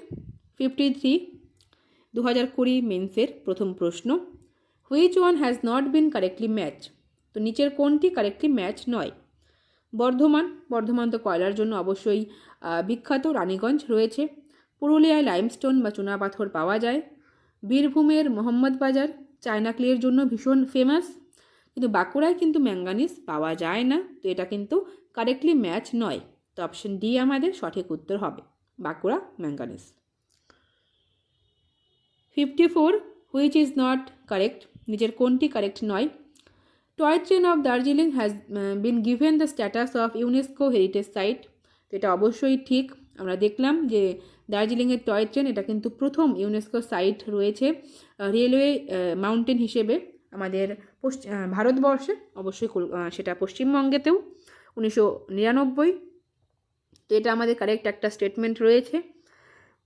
53, 2020 মেন্সের প্রথম প্রশ্ন। Which one has not been correctly match. তো নিচের কোনটি কারেক্টলি ম্যাচ নয়। বর্ধমান তো কয়লার জন্য অবশ্যই বিখ্যাত, রানীগঞ্জ রয়েছে। পুরুলিয়ায় লাইমস্টোন বা চুনাপাথর পাওয়া যায়। বীরভূমের মোহাম্মদবাজার চায়না ক্লের জন্য ভীষণ ফেমাস, কিন্তু বাঁকুড়ায় কিন্তু ম্যাঙ্গানিজ পাওয়া যায় না। তো এটা কিন্তু কারেক্টলি ম্যাচ নয়। তো অপশন ডি আমাদের সঠিক উত্তর হবে, Bankura manganese. 54, which is not correct, নিচের কোনটি কারেক্ট নয়। Toy train of Darjeeling has been given the status of UNESCO heritage site. তো এটা অবশ্যই ঠিক। আমরা দেখলাম যে দার্জিলিংয়ের টয় ট্রেন এটা কিন্তু প্রথম ইউনেস্কো সাইট রয়েছে রেলওয়ে মাউন্টেন হিসেবে আমাদের ভারতবর্ষে, অবশ্যই সেটা পশ্চিমবঙ্গেতেও 1999। তো এটা আমাদের কারেক্ট একটা স্টেটমেন্ট রয়েছে।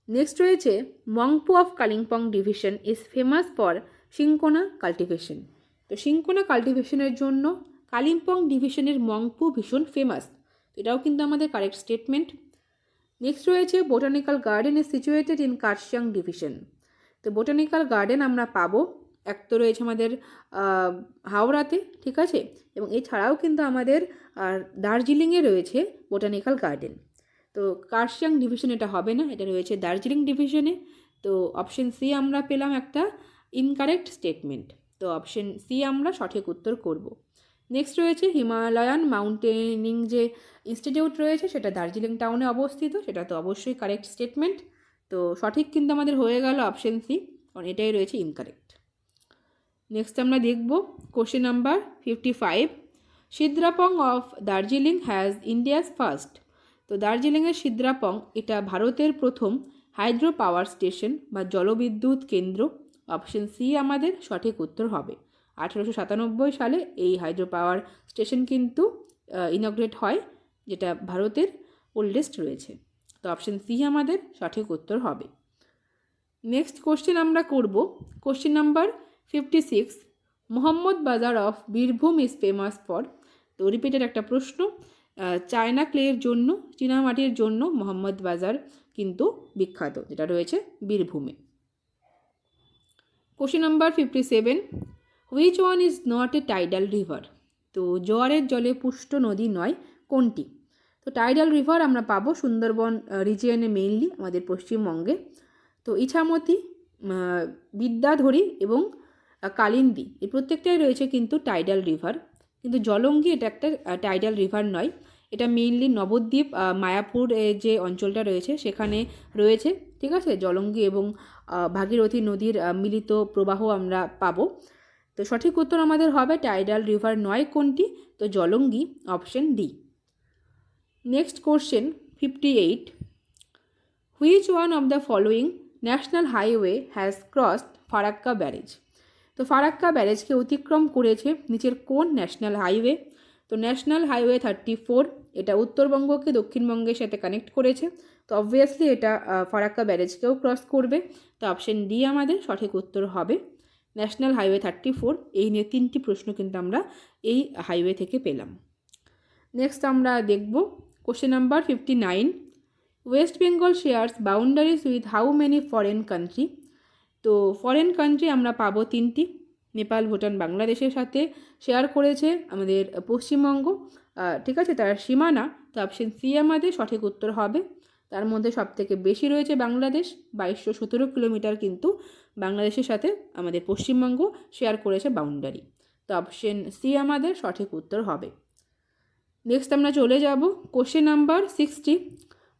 নেক্সট রয়েছে Mungpoo of Kalimpong division is famous for cinchona cultivation. তো সিংকোনা কাল্টিভেশনের জন্য কালিম্পং ডিভিশনের মংপু ভীষণ ফেমাস। এটাও কিন্তু আমাদের কারেক্ট স্টেটমেন্ট। নেক্সট রয়েছে botanical garden is situated in Kurseong division. তো বোটানিক্যাল গার্ডেন আমরা পাবো, এক তো রয়েছে আমাদের হাওড়াতে, ঠিক আছে, এবং এছাড়াও কিন্তু আমাদের দার্জিলিংয়ে রয়েছে বোটানিক্যাল গার্ডেন। তো কার্শিয়াং ডিভিশন এটা হবে না, এটা রয়েছে দার্জিলিং ডিভিশনে। তো অপশন সি আমরা পেলাম একটা ইনকারেক্ট স্টেটমেন্ট। তো অপশন সি আমরা সঠিক উত্তর করব। নেক্সট রয়েছে হিমালয়ান মাউন্টেনিং যে ইনস্টিটিউট রয়েছে সেটা দার্জিলিং টাউনে অবস্থিত, সেটা তো অবশ্যই কারেক্ট স্টেটমেন্ট। তো সঠিক কিন্তু আমাদের হয়ে গেল অপশন সি, কারণ এটাই রয়েছে ইনকারেক্ট। নেক্সট আমরা দেখব question number 55। Sidrapong of Darjeeling has India's first. তো দার্জিলিংয়ের সিদ্রাপং এটা ভারতের প্রথম হাইড্রো পাওয়ার স্টেশন বা জলবিদ্যুৎ কেন্দ্র। অপশন সি আমাদের সঠিক উত্তর হবে। 1897 সালে এই হাইড্রো পাওয়ার স্টেশন কিন্তু ইনগ্রেট হয়, যেটা ভারতের ওল্ডেস্ট রয়েছে। তো অপশন সি আমাদের সঠিক উত্তর হবে। নেক্সট কোশ্চেন আমরা করব কোশ্চেন নাম্বার 56। মোহাম্মদ বাজার of Birbhum is famous for. তো রিপিটেড একটা প্রশ্ন, চায়না ক্লের জন্য, চীনামাটির জন্য মোহাম্মদ বাজার কিন্তু বিখ্যাত, যেটা রয়েছে বীরভূমে। Question number 57। Which one is not a tidal river. তো জোয়ারের জলে পুষ্ট নদী নয় কোনটি। তো টাইডাল রিভার আমরা পাবো সুন্দরবন রিজিয়নে, মেইনলি আমাদের পশ্চিমবঙ্গে। তো ইছামতি, বিদ্যাধরী এবং কালিন্দী, এই প্রত্যেকটাই রয়েছে কিন্তু টাইডাল রিভার। কিন্তু জলঙ্গি এটা একটা টাইডাল রিভার নয়, এটা মেইনলি নবদ্বীপ মায়াপুর যে অঞ্চলটা রয়েছে সেখানে রয়েছে। ঠিক আছে, জলঙ্গি এবং ভাগীরথী নদীর মিলিত প্রবাহ আমরা পাবো। তো সঠিক উত্তর আমাদের হবে টাইডাল রিভার নয় কোনটি? তো Jalangi, option D. Next question 58, which one of the following national highway has crossed Farakka barrage? তো ফারাক্কা ব্যারেজকে অতিক্রম করেছে নিচের কোন ন্যাশনাল হাইওয়ে? তো ন্যাশনাল হাইওয়ে 34, এটা উত্তরবঙ্গকে দক্ষিণবঙ্গের সাথে কানেক্ট করেছে। তো অবভিয়াসলি এটা ফারাক্কা ব্যারেজকেও ক্রস করবে। তো অপশন ডি আমাদের সঠিক উত্তর হবে ন্যাশনাল হাইওয়ে 34। এই নিয়ে 3টি প্রশ্ন কিন্তু আমরা এই হাইওয়ে থেকে পেলাম। নেক্সট আমরা দেখব question number 59, West Bengal shares boundaries with how many foreign country? তো ফরেন কান্ট্রি আমরা পাবো 3টি, নেপাল, ভুটান, বাংলাদেশের সাথে শেয়ার করেছে আমাদের পশ্চিমবঙ্গ। ঠিক আছে, তার সীমানা। তো অপশন সি আমাদের সঠিক উত্তর হবে। তার মধ্যে সবথেকে বেশি রয়েছে বাংলাদেশ, 2217 কিলোমিটার কিন্তু বাংলাদেশের সাথে আমাদের পশ্চিমবঙ্গ শেয়ার করেছে বাউন্ডারি। তো অপশন সি আমাদের সঠিক উত্তর হবে। নেক্সট আমরা চলে যাব question number 60,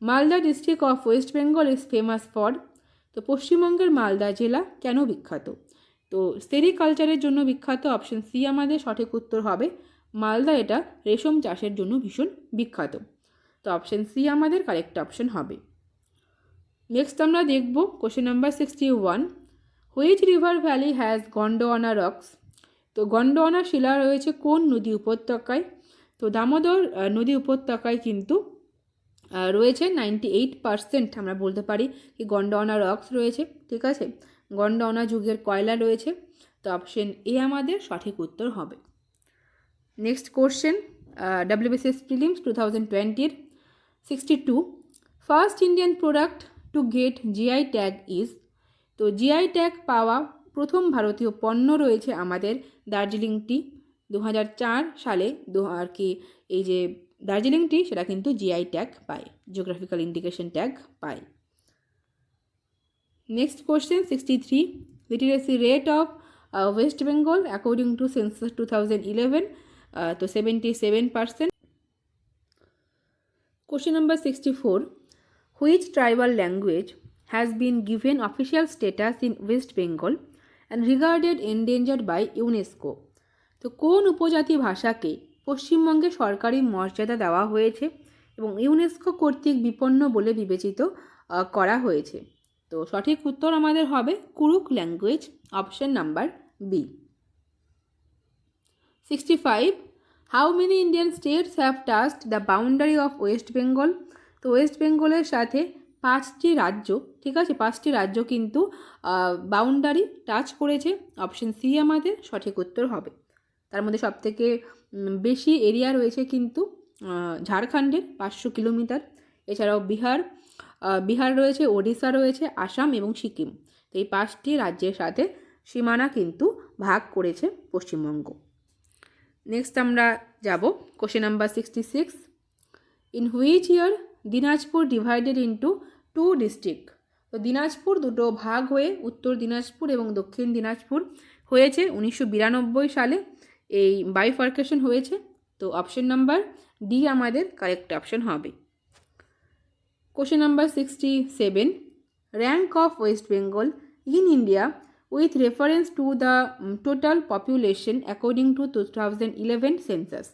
Malda district of West Bengal is famous for? তো পশ্চিমবঙ্গের মালদা জেলা কেন বিখ্যাত? তো সেরিকালচারের জন্য বিখ্যাত। অপশন সি আমাদের সঠিক উত্তর হবে। মালদা এটা রেশম চাষের জন্য ভীষণ বিখ্যাত। তো অপশন সি আমাদের কারেক্ট অপশন হবে। নেক্সট আমরা দেখব question number 61, which river valley has Gondwana rocks? তো গন্ডোয়ানা শিলা রয়েছে কোন নদী উপত্যকায়? তো দামোদর নদী উপত্যকায় কিন্তু রয়েছে 98% আমরা বলতে পারি কি গন্ডোয়ানা রক্স রয়েছে। ঠিক আছে, গন্ডোয়ানা যুগের কয়লা রয়েছে। তো অপশন এ আমাদের সঠিক উত্তর হবে। নেক্সট কোশ্চেন WBCS প্রিলিমস 2020-র 62, first Indian product to get GI tag is? তো জিআই ট্যাগ পাওয়া প্রথম ভারতীয় পণ্য রয়েছে আমাদের দার্জিলিং টি। 2004 সালে আর কি এই যে দার্জিলিং টি সেটা কিন্তু জিআই ট্যাগ পায়, জিওগ্রাফিক্যাল ইন্ডিকেশন ট্যাগ পায়। Next question 63, literacy rate of West Bengal according to census 2011, তো 77%। Question number 64, which tribal language has been given official status in West Bengal and regarded endangered by UNESCO? তো কোন উপজাতি ভাষাকে পশ্চিমবঙ্গে সরকারি মর্যাদা দেওয়া হয়েছে এবং ইউনেস্কো কর্তৃক বিপন্ন বলে বিবেচিত করা হয়েছে? তো সঠিক উত্তর আমাদের হবে Kurukh language, option number B. 65, how many Indian states have touched the boundary of West Bengal? তো ওয়েস্ট বেঙ্গলের সাথে 5টি রাজ্য, ঠিক আছে, 5টি রাজ্য কিন্তু বাউন্ডারি টাচ করেছে। অপশন সি আমাদের সঠিক উত্তর হবে। তার মধ্যে সবথেকে বেশি এরিয়া রয়েছে কিন্তু ঝাড়খণ্ডের 500 কিলোমিটার। এছাড়াও বিহার রয়েছে, ওড়িশা রয়েছে, আসাম এবং সিকিম। তো এই 5টি রাজ্যের সাথে সীমানা কিন্তু ভাগ করেছে পশ্চিমবঙ্গ। নেক্সট আমরা যাব question number 66, in which year Dinajpur divided into 2 district? তো দিনাজপুর দুটো ভাগ হয়ে উত্তর দিনাজপুর এবং দক্ষিণ দিনাজপুর হয়েছে 1992 সালে এই বাইফার্কেশন হয়েছে। তো অপশন নাম্বার ডি আমাদের কারেক্ট অপশন হবে। Question number 67, rank of West Bengal in India with reference to the total population according to 2011 census?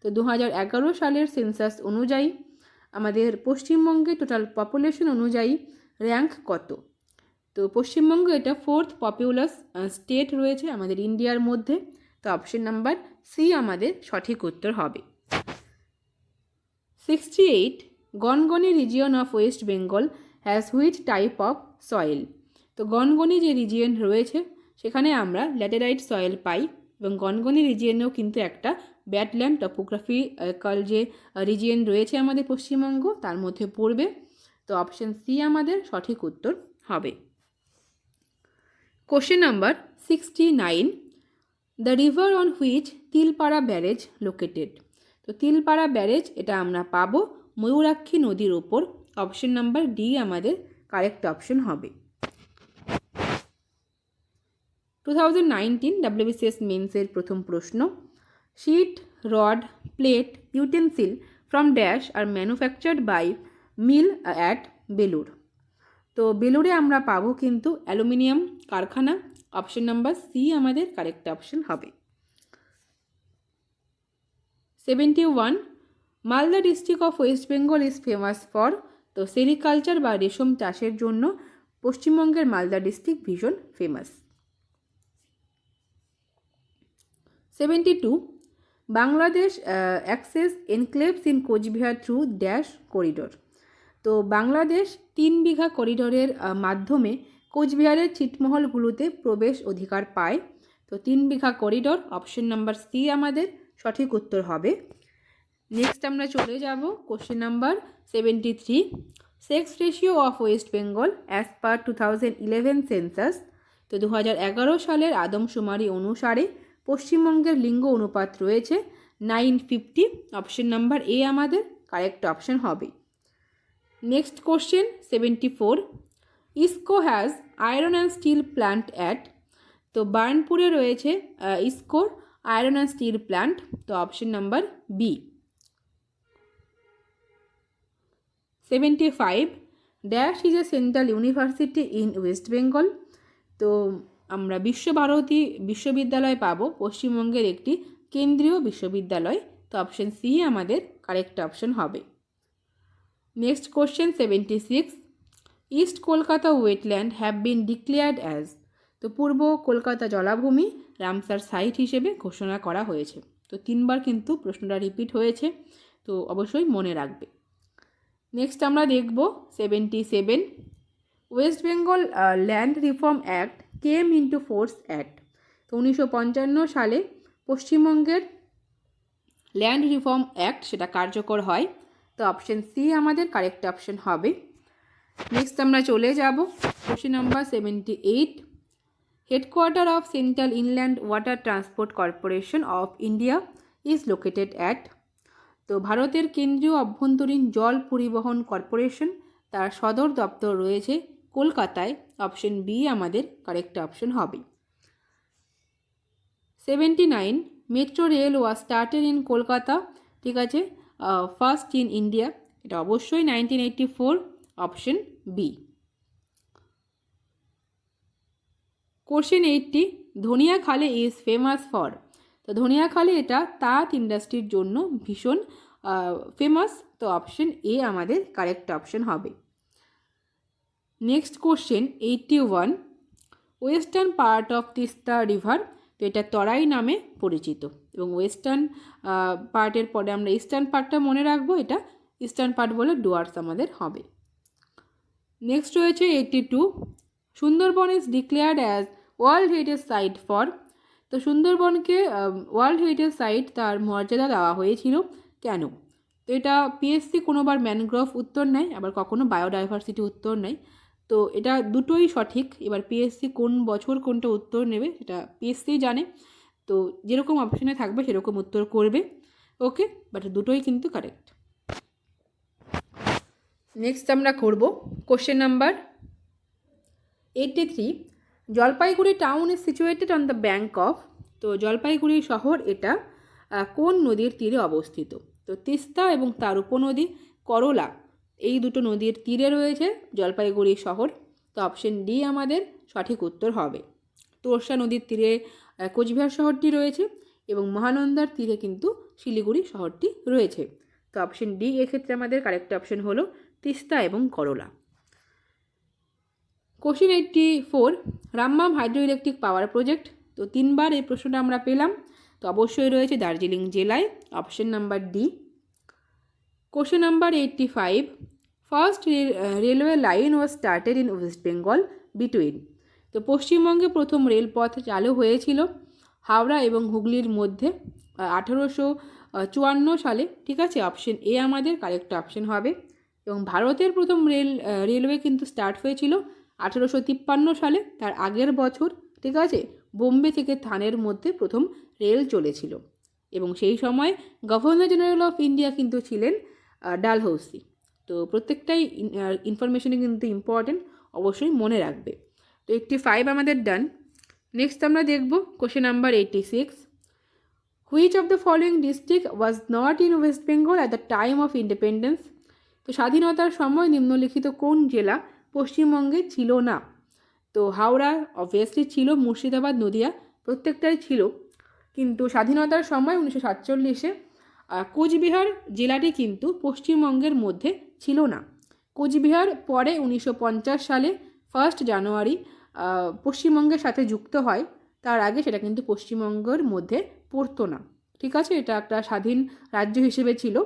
তো 2011 সালের সেন্সাস অনুযায়ী আমাদের পশ্চিমবঙ্গে টোটাল পপুলেশন অনুযায়ী র্যাঙ্ক কত? তো পশ্চিমবঙ্গ এটা 4th পপুলাস স্টেট রয়েছে আমাদের ইন্ডিয়ার মধ্যে। তো অপশন নাম্বার সি আমাদের সঠিক উত্তর হবে। 68, Gangani region of West Bengal has which type of soil? তো গনগনি যে রিজিয়ন রয়েছে সেখানে আমরা ল্যাটেরাইট সয়েল পাই এবং গনগনি রিজিয়নেও কিন্তু একটা ব্যাডল্যান্ড টপোগ্রাফিক্যাল যে রিজিয়ন রয়েছে আমাদের পশ্চিমবঙ্গ তার মধ্যে পড়বে। তো অপশন সি আমাদের সঠিক উত্তর হবে। Question number 69, the river on which Tilpara barrage located? তো তিলপাড়া ব্যারেজ এটা আমরা পাবো ময়ূরাক্ষী নদীর ওপর। অপশন নাম্বার ডি আমাদের কারেক্ট অপশন হবে। 2019 WBCS মেন্সের প্রথম প্রশ্ন, sheet, rod, plate, utensil from dash are manufactured by mill at Belur. তো বেলুরে আমরা পাবো কিন্তু অ্যালুমিনিয়াম কারখানা। অপশন নাম্বার সি আমাদের কারেক্ট অপশন হবে। 71, Malda district of West Bengal is famous for. তো সেরিকালচার বা রেশম চাষের জন্য পশ্চিমবঙ্গের মালদা ডিস্ট্রিক্ট ভীষণ famous. 72, Bangladesh access enclaves in Coochbehar through dash corridor. তো বাংলাদেশ 3 বিঘা করিডোরের মাধ্যমে কোচবিহারের ছিটমহলগুলোতে প্রবেশ অধিকার পায়। তো 3 Bigha corridor, option number C আমাদের সঠিক উত্তর হবে। নেক্সট আমরা চলে যাব question number 73, sex ratio of West Bengal as per 2011 census. তো 2011 সালের আদমশুমারি অনুসারে পশ্চিমবঙ্গের লিঙ্গ অনুপাত রয়েছে 950। অপশন নাম্বার এ আমাদের কারেক্ট অপশন হবে। Next question 74, IISCO has iron and steel plant at. তো বার্নপুরে রয়েছে ইসকোর আয়রন অ্যান্ড স্টিল প্ল্যান্ট। তো option number B. 75, dash is a central university in West Bengal. তো আমরা বিশ্বভারতী বিশ্ববিদ্যালয় পাবো, পশ্চিমবঙ্গের একটি কেন্দ্রীয় বিশ্ববিদ্যালয়। তো অপশন সি আমাদের কারেক্ট অপশন হবে। Next question 76, east Kolkata wetland have been declared as. তো পূর্ব কলকাতা জলাভূমি রামসার সাইট হিসেবে ঘোষণা করা হয়েছে। তো 3বার কিন্তু প্রশ্নটা রিপিট হয়েছে, তো অবশ্যই মনে রাখবে। নেক্সট আমরা দেখব 77, West Bengal land reform act came into force at. তো 1955 সালে পশ্চিমবঙ্গের ল্যান্ড রিফর্ম অ্যাক্ট সেটা কার্যকর হয়। তো অপশন সি আমাদের কারেক্ট অপশন হবে। নেক্সট আমরা চলে যাব question number 78, headquarter of central inland water transport corporation of India is located at. তো ভারতের কেন্দ্রীয় অভ্যন্তরীণ জল পরিবহন কর্পোরেশন তার সদর দপ্তর রয়েছে কলকাতায়। অপশন বি আমাদের কারেক্ট অপশন হবে। 79, metro rail was started in Kolkata. ঠিক আছে, ফার্স্ট ইন ইন্ডিয়া। এটা অবশ্যই 1984, option B. Question 80, Dhaniakhali is famous for. তো ধনিয়াখালী এটা তাঁত ইন্ডাস্ট্রির জন্য ভীষণ ফেমাস। তো অপশন এ আমাদের কারেক্ট অপশন হবে। Next question 81, western part of Teesta river. তো এটা তরাই নামে পরিচিত, এবং ওয়েস্টার্ন পার্টের পরে আমরা ইস্টার্ন পার্টটা মনে রাখবো, এটা ইস্টার্ন পার্ট বলে ডুয়ার্স আমাদের হবে। নেক্সট রয়েছে 82, Sundarban is declared as world heritage site for. তো সুন্দরবনকে ওয়ার্ল্ড হেরিটেজ সাইট তার মর্যাদা দেওয়া হয়েছিল কেন? তো এটা পিএসসি কোনোবার ম্যানগ্রোভ উত্তর নেয়, আবার কখনো বায়োডাইভার্সিটি উত্তর নেয়। তো এটা দুটোই সঠিক। এবার পিএসসি কোন বছর কোনটা উত্তর নেবে সেটা পিএসসি জানে। তো যেরকম অপশনে থাকবে সেরকম উত্তর করবে। ওকে, বাট দুটোই কিন্তু কারেক্ট। নেক্সট আমরা করব question number 83, Jalpaiguri town is situated on the bank of. তো জলপাইগুড়ি শহর এটা কোন নদীর তীরে অবস্থিত? তো তিস্তা এবং তার উপনদী করলা, এই দুটো নদীর তীরে রয়েছে জলপাইগুড়ি শহর। তো অপশন ডি আমাদের সঠিক উত্তর হবে। তোরসা নদীর তীরে কোচবিহার শহরটি রয়েছে, এবং মহানন্দার তীরে কিন্তু শিলিগুড়ি শহরটি রয়েছে। তো অপশন ডি এক্ষেত্রে আমাদের কারেক্ট অপশন হলো তিস্তা এবং করলা। Question 84, Rambam hydro electric power project. তো 3বার এই প্রশ্নটা আমরা পেলাম। তো অবশ্যই রয়েছে দার্জিলিং জেলায়। Option number D. Question number 85, first railway line was started in West Bengal between. তো পশ্চিমবঙ্গে প্রথম রেলপথ চালু হয়েছিল হাওড়া এবং হুগলির মধ্যে 1854 সালে। ঠিক আছে, অপশন এ আমাদের কারেক্ট অপশন হবে। এবং ভারতের প্রথম রেলওয়ে কিন্তু স্টার্ট হয়েছিল 1853 সালে, তার আগের বছর। ঠিক আছে, বোম্বে থেকে থানের মধ্যে প্রথম রেল চলেছিল, এবং সেই সময় গভর্নর জেনারেল অফ ইন্ডিয়া কিন্তু ছিলেন ডালহৌসি। তো প্রত্যেকটাই ইনফরমেশনে কিন্তু ইম্পর্টেন্ট, অবশ্যই মনে রাখবে। তো 85 আমাদের ডান। নেক্সট আমরা দেখব question number 86, which of the following district was not in West Bengal at the time of independence. তো স্বাধীনতার সময় নিম্নলিখিত কোন জেলা পশ্চিমবঙ্গে ছিল না? তো হাওড়া অবভিয়াসলি ছিল, মুর্শিদাবাদ, নদিয়া প্রত্যেকটাই ছিল, কিন্তু স্বাধীনতার সময় 1947-এ কোচবিহার জেলাটি কিন্তু পশ্চিমবঙ্গের মধ্যে ছিল না। কোচবিহার পরে 1950 সালে 1 জানুয়ারি পশ্চিমবঙ্গের সাথে যুক্ত হয়, তার আগে সেটা কিন্তু পশ্চিমবঙ্গের মধ্যে পড়তো না। ঠিক আছে, এটা একটা স্বাধীন রাজ্য হিসেবে ছিল।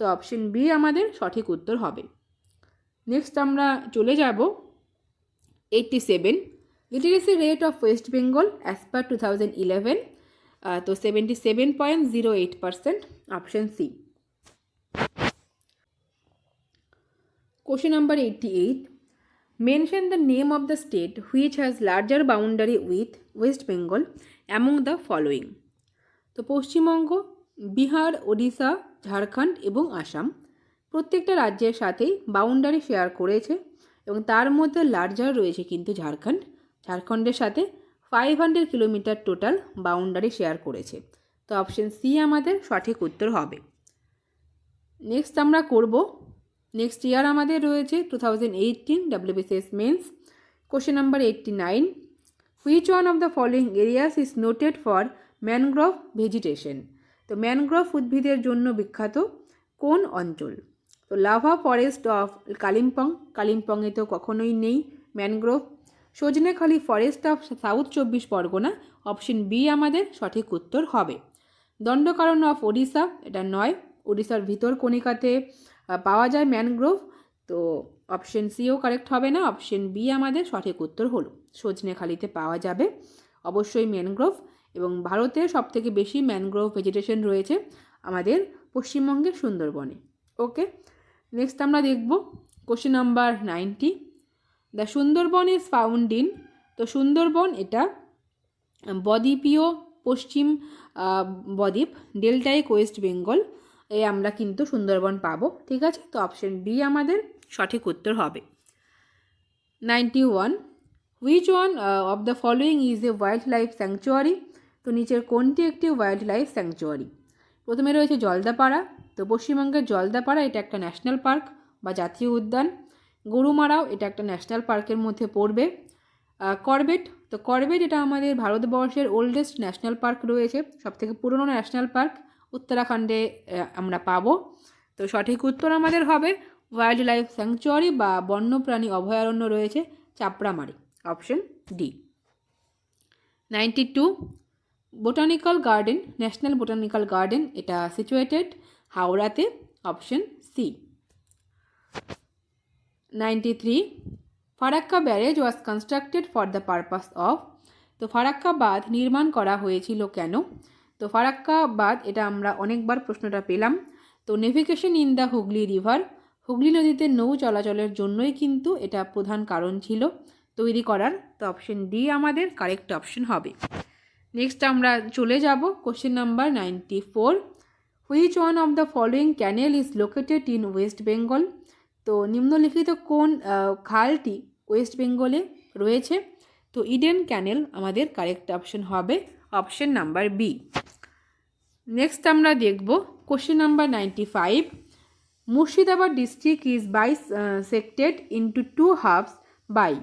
তো অপশন বি আমাদের সঠিক উত্তর হবে। নেক্সট আমরা চলে যাব 87, literacy rate of West Bengal as পার 2011, তো 77.08%, option C. Question number 88, mention the name of the state which has larger boundary with West Bengal among the following. তো পশ্চিমবঙ্গ, বিহার, ওড়িশা, ঝাড়খণ্ড এবং আসাম প্রত্যেকটা রাজ্যের সাথেই বাউন্ডারি শেয়ার করেছে, এবং তার মধ্যে লার্জার রয়েছে কিন্তু ঝাড়খণ্ডের সাথে 500 কিলোমিটার টোটাল বাউন্ডারি শেয়ার করেছে। তো অপশন সি আমাদের সঠিক উত্তর হবে। নেক্সট আমরা করব, নেক্সট ইয়ার আমাদের রয়েছে 2018 WBCS mains. Question number 89, which one of the following areas is noted for mangrove vegetation. তো ম্যানগ্রোভ উদ্ভিদের জন্য বিখ্যাত কোন অঞ্চল? তো লাভা ফরেস্ট অফ কালিম্পংয়ে তো কখনোই নেই mangrove. Sajnekhali forest of south 24 Pargana, option B আমাদের সঠিক উত্তর হবে। দণ্ডকারণ্য অফ ওড়িশা, এটা নয়, ওড়িশার ভিতর কণিকাতে পাওয়া যায় ম্যানগ্রোভ, তো অপশন সিও কারেক্ট হবে না, অপশন বি আমাদের সঠিক উত্তর হলো। সজনেখালিতে পাওয়া যাবে অবশ্যই ম্যানগ্রোভ, এবং ভারতের সবথেকে বেশি ম্যানগ্রোভ ভেজিটেশন রয়েছে আমাদের পশ্চিমবঙ্গের সুন্দরবনে। ওকে, নেক্সট আমরা দেখব question number 90, the Sundarban is found in. তো সুন্দরবন এটা বদ্বীপীয় পশ্চিম বদ্বীপ, ডেল্টাইক ওয়েস্ট বেঙ্গল এ আমরা কিন্তু সুন্দরবন পাবো। ঠিক আছে, তো অপশন বি আমাদের সঠিক উত্তর হবে। 91, which one of the following is a wild life sanctuary. তো নিচের কোনটি একটি ওয়াইল্ড লাইফ স্যাংচুয়ারি? প্রথমে রয়েছে জলদাপাড়া। তো পশ্চিমবঙ্গের জলদাপাড়া এটা একটা ন্যাশনাল পার্ক বা জাতীয় উদ্যান। গরুমারাও এটা একটা ন্যাশনাল পার্কের মধ্যে পড়বে। করবেট, তো করবেট এটা আমাদের ভারতবর্ষের ওল্ডেস্ট ন্যাশনাল পার্ক রয়েছে, সবথেকে পুরনো ন্যাশনাল পার্ক উত্তরাখণ্ডে আমরা পাবো। তো সঠিক উত্তর আমাদের হবে ওয়াইল্ড লাইফ স্যাংচুয়ারি বা বন্যপ্রাণী অভয়ারণ্য রয়েছে Chapramari, option D. 92, botanical garden, national botanical garden এটা সিচুয়েটেড হাওড়াতে, option C. 93, Farakka barrage was constructed for the purpose of. তো ফারাক্কা বাঁধ নির্মাণ করা হয়েছিল কেন? তো ফারাক্কা বাঁধ এটা আমরা অনেকবার প্রশ্নটা পেলাম। তো navigation in the Hooghly river, Hooghly নদীতে নৌ চলাচলের জন্যই কিন্তু এটা প্রধান কারণ ছিল তৈরি করার। তো অপশন ডি আমাদের কারেক্ট অপশন হবে। নেক্সট আমরা চলে যাব question number 94, which one of the following canal is located in West Bengal. তো নিম্নলিখিত কোন খালটি ওয়েস্ট বেঙ্গলে রয়েছে? তো ইডেন ক্যানেল আমাদের কারেক্ট অপশন হবে, অপশন নাম্বার বি। নেক্সট আমরা দেখব question number 95, Murshidabad district is bisected into 2 halves by.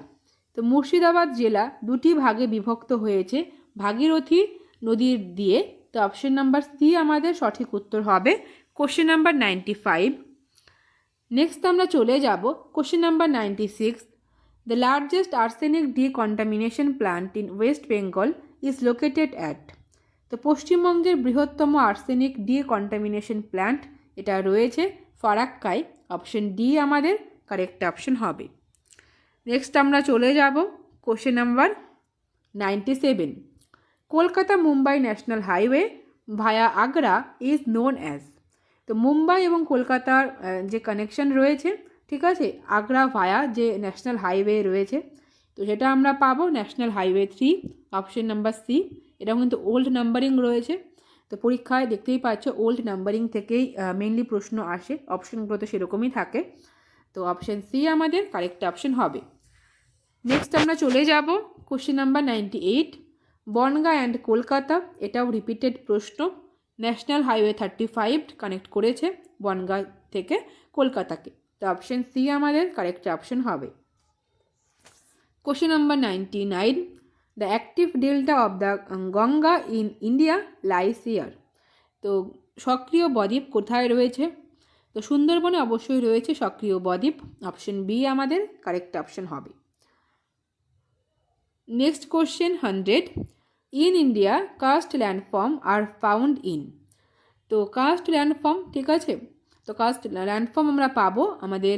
তো মুর্শিদাবাদ জেলা দুটি ভাগে বিভক্ত হয়েছে ভাগীরথী নদীর দিয়ে। তো অপশন নাম্বার সি আমাদের সঠিক উত্তর হবে কোশ্চেন নাম্বার 95। নেক্সট আমরা চলে যাব question number 96, the largest arsenic decontamination plant in West Bengal is located at. তো পশ্চিমবঙ্গের বৃহত্তম আর্সেনিক ডিকন্টামিনেশন প্ল্যান্ট এটা রয়েছে ফারাক্কায়, অপশন ডি আমাদের কারেক্ট অপশন হবে। নেক্সট আমরা চলে যাব question number 97, Kolkata Mumbai national highway via Agra is known as. তো মুম্বাই এবং কলকাতার যে কানেকশন রয়েছে, ঠিক আছে, আগ্রা ভায়া যে ন্যাশনাল হাইওয়ে রয়েছে, তো সেটা আমরা পাবো national highway 3, option number C. এটা কিন্তু ওল্ড নাম্বারিং রয়েছে, তো পরীক্ষায় দেখতেই পাচ্ছ ওল্ড নাম্বারিং থেকেই মেনলি প্রশ্ন আসে, অপশনগুলো তো সেরকমই থাকে। তো অপশন সি আমাদের কারেক্ট অপশন হবে। নেক্সট আমরা চলে যাব question number 98, Bongaon and Kolkata, এটাও রিপিটেড প্রশ্ন। ন্যাশনাল হাইওয়ে 35 কানেক্ট করেছে বনগাঁ থেকে কলকাতাকে। তো অপশন সি আমাদের কারেক্ট অপশন হবে। Question number 99, the active delta of the Ganga in India lies here. তো সক্রিয় বদ্বীপ কোথায় রয়েছে? তো সুন্দরবনে অবশ্যই রয়েছে সক্রিয় বদ্বীপ। অপশন বি আমাদের কারেক্ট অপশন হবে। Next question 100, in India karst landform are found in. তো কাস্ট ল্যান্ডফর্ম, ঠিক আছে, তো কাস্ট ল্যান্ডফর্ম আমরা পাবো আমাদের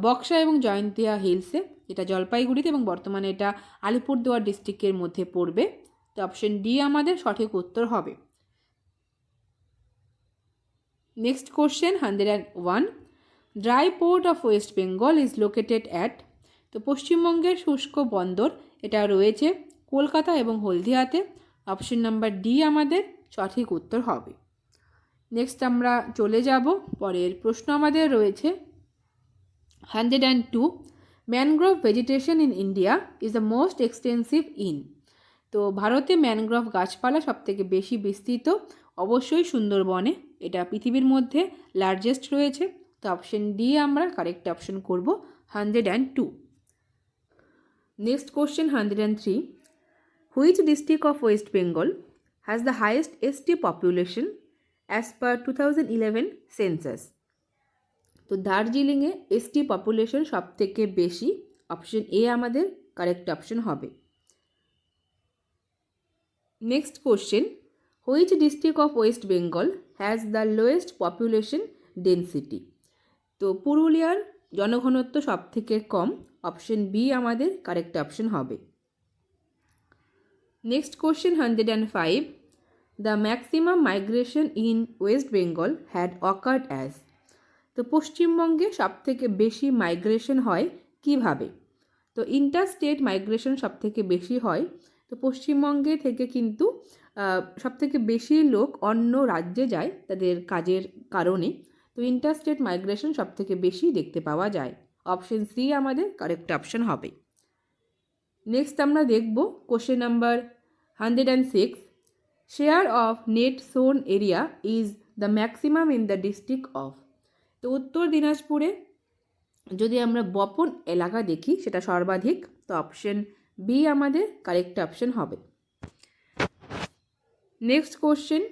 বক্সা এবং জয়ন্তিয়া হিলসে, এটা জলপাইগুড়িতে, এবং বর্তমানে এটা আলিপুরদুয়ার ডিস্ট্রিক্টের মধ্যে পড়বে। তো অপশন ডি আমাদের সঠিক উত্তর হবে। Next question 101, dry port of West Bengal is located at. তো পশ্চিমবঙ্গের শুষ্ক বন্দর এটা রয়েছে কলকাতা এবং হলদিয়াতে। অপশন নাম্বার ডি আমাদের সঠিক উত্তর হবে। নেক্সট আমরা চলে যাব পরের প্রশ্ন। আমাদের রয়েছে 102, mangrove vegetation in India is the most extensive in. তো ভারতে ম্যানগ্রোভ গাছপালা সবথেকে বেশি বিস্তৃত অবশ্যই সুন্দরবনে, এটা পৃথিবীর মধ্যে লার্জেস্ট রয়েছে। তো অপশন ডি আমরা কারেক্ট অপশন করব 102। Next question 103, which district of West Bengal has the highest ST population as per 2011 census. তো দার্জিলিংয়ে এসটি পপুলেশন সবথেকে বেশি। অপশন এ আমাদের কারেক্ট অপশন হবে। Next question, which district of West Bengal has the lowest population density. তো পুরুলিয়ার জনঘনত্ব সবথেকে কম। অপশন বি আমাদের কারেক্ট অপশন হবে। Next question 105, the maximum migration in West Bengal had occurred as. তো পশ্চিমবঙ্গে সবথেকে বেশি মাইগ্রেশন হয় কিভাবে? তো ইন্টারস্টেট মাইগ্রেশন সবথেকে বেশি হয়। তো পশ্চিমবঙ্গে থেকে কিন্তু সবথেকে বেশি লোক অন্য রাজ্যে যায় তাদের কাজের কারণে। তো ইন্টারস্টেট মাইগ্রেশন সবথেকে বেশি দেখতে পাওয়া যায়। অপশন সি আমাদের কারেক্ট অপশন হবে। নেক্সট আমরা দেখব question number 106, share of net sown area is the maximum in the district of. তো উত্তর দিনাজপুরে যদি আমরা বপন এলাকা দেখি সেটা সর্বাধিক। তো অপশন বি আমাদের কারেক্ট অপশন হবে। Next question,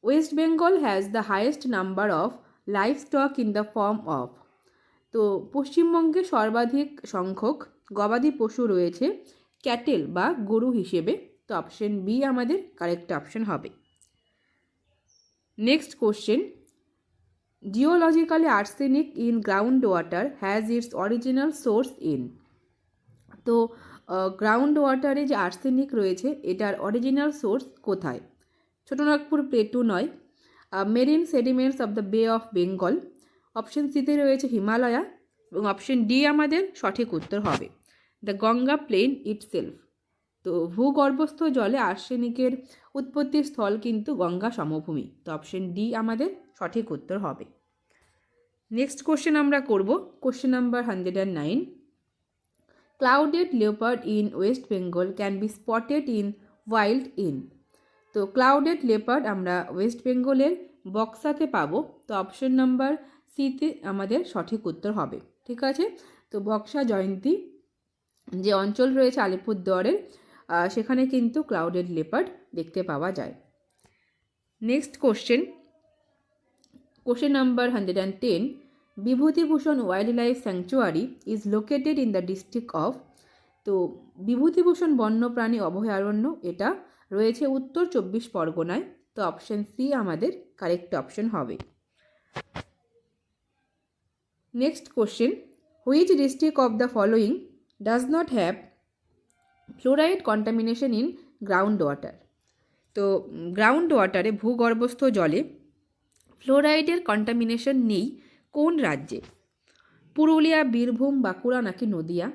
West Bengal has the highest number of live stock in the form of. তো পশ্চিমবঙ্গে সর্বাধিক সংখ্যক গবাদি পশু রয়েছে ক্যাটেল বা গরু হিসেবে। তো অপশন বি আমাদের কারেক্ট অপশন হবে। Next question, geologically arsenic in ground water has its original source in. তো গ্রাউন্ড ওয়াটারে যে আর্সেনিক রয়েছে এটার অরিজিনাল সোর্স কোথায়? ছোটনাগপুর প্লেটু নয়, marine sediments of the bay of Bengal. Option সিতে রয়েছে হিমালয়া, এবং অপশন ডি আমাদের সঠিক উত্তর হবে দ্য গঙ্গা প্লেন ইটসেলফ। তো ভূগর্ভস্থ জলে আর্সেনিকের উৎপত্তির স্থল কিন্তু গঙ্গা সমভূমি। তো অপশন ডি আমাদের সঠিক উত্তর হবে। নেক্সট কোশ্চেন আমরা করব question number 109, clouded leopard in West Bengal can be spotted in wild in. তো ক্লাউডেড লেপার্ড আমরা ওয়েস্ট বেঙ্গলের বক্সাতে পাবো। তো অপশন নাম্বার সিতে আমাদের সঠিক উত্তর হবে। ঠিক আছে, তো বক্সা জয়ন্তী যে অঞ্চল রয়েছে আলিপুরদুয়ারের সেখানে কিন্তু ক্লাউডেড লেপার্ড দেখতে পাওয়া যায়। Next question, question number 110, Bibhutibhushan wild life sanctuary is located in the district of. তো বিভূতিভূষণ বন্যপ্রাণী অভয়ারণ্য এটা রয়েছে উত্তর 24 পরগনায়। তো অপশন সি আমাদের কারেক্ট অপশন হবে। Next question, which district of the following does not have fluoride contamination in ground water. তো গ্রাউন্ড ওয়াটারে ভূগর্ভস্থ জলে ফ্লোরাইডের কন্টামিনেশন নেই কোন রাজ্যে? পুরুলিয়া, বীরভূম, বাঁকুড়া নাকি নদিয়া?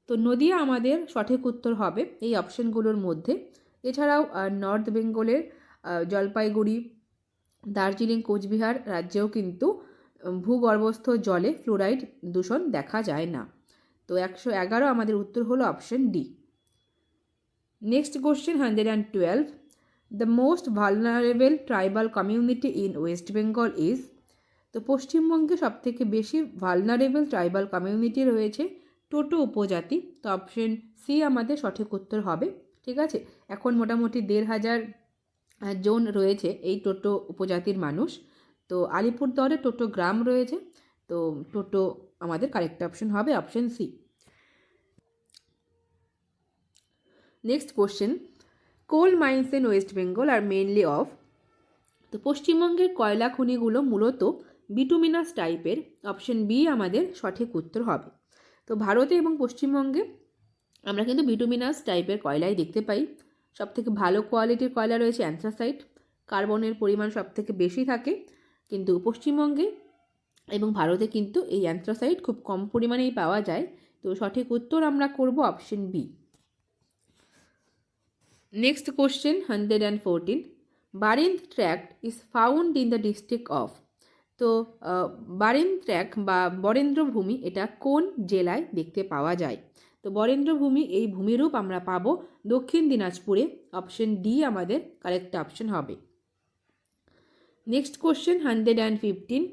তো নদিয়া আমাদের সঠিক উত্তর হবে এই অপশনগুলোর মধ্যে। এছাড়াও নর্থ বেঙ্গলের জলপাইগুড়ি, দার্জিলিং, কোচবিহার রাজ্যেও কিন্তু ভূগর্ভস্থ জলে ফ্লোরাইড দূষণ দেখা যায় না। তো 111 আমাদের উত্তর হলো option D. Next question 112, the most vulnerable tribal community in West Bengal is. তো পশ্চিমবঙ্গে সবথেকে বেশি ভালনারেবল ট্রাইবাল কমিউনিটি রয়েছে টোটো উপজাতি। তো অপশন সি আমাদের সঠিক উত্তর হবে। ঠিক আছে, এখন মোটামুটি 1,500 জন রয়েছে এই টোটো উপজাতির মানুষ। তো আলিপুরদুয়ারে টোটো গ্রাম রয়েছে, তো টোটো আমাদের কারেক্ট অপশন হবে option C. Next question, coal mines in West Bengal are mainly of. তো পশ্চিমবঙ্গের কয়লা খনিগুলো মূলত বিটুমিনাস টাইপের। অপশন বি আমাদের সঠিক উত্তর হবে। তো ভারতে এবং পশ্চিমবঙ্গে আমরা কিন্তু বিটুমিনাস টাইপের কয়লাই দেখতে পাই। সবথেকে ভালো কোয়ালিটির কয়লা রয়েছে অ্যান্থ্রাসাইট, কার্বনের পরিমাণ সবথেকে বেশি থাকে, কিন্তু পশ্চিমবঙ্গে এবং ভারতে কিন্তু এই অ্যান্থ্রাসাইট খুব কম পরিমাণেই পাওয়া যায়। তো সঠিক উত্তর আমরা করব option B. Next question 114, Barind tract is found in the district of. তো বারিন্দ ট্র্যাক্ট বা বরেন্দ্রভূমি এটা কোন জেলায় দেখতে পাওয়া যায়? তো বরেন্দ্রভূমি এই ভূমিরূপ আমরা পাবো দক্ষিণ দিনাজপুরে। অপশন ডি আমাদের কারেক্ট অপশন হবে। Next question 115,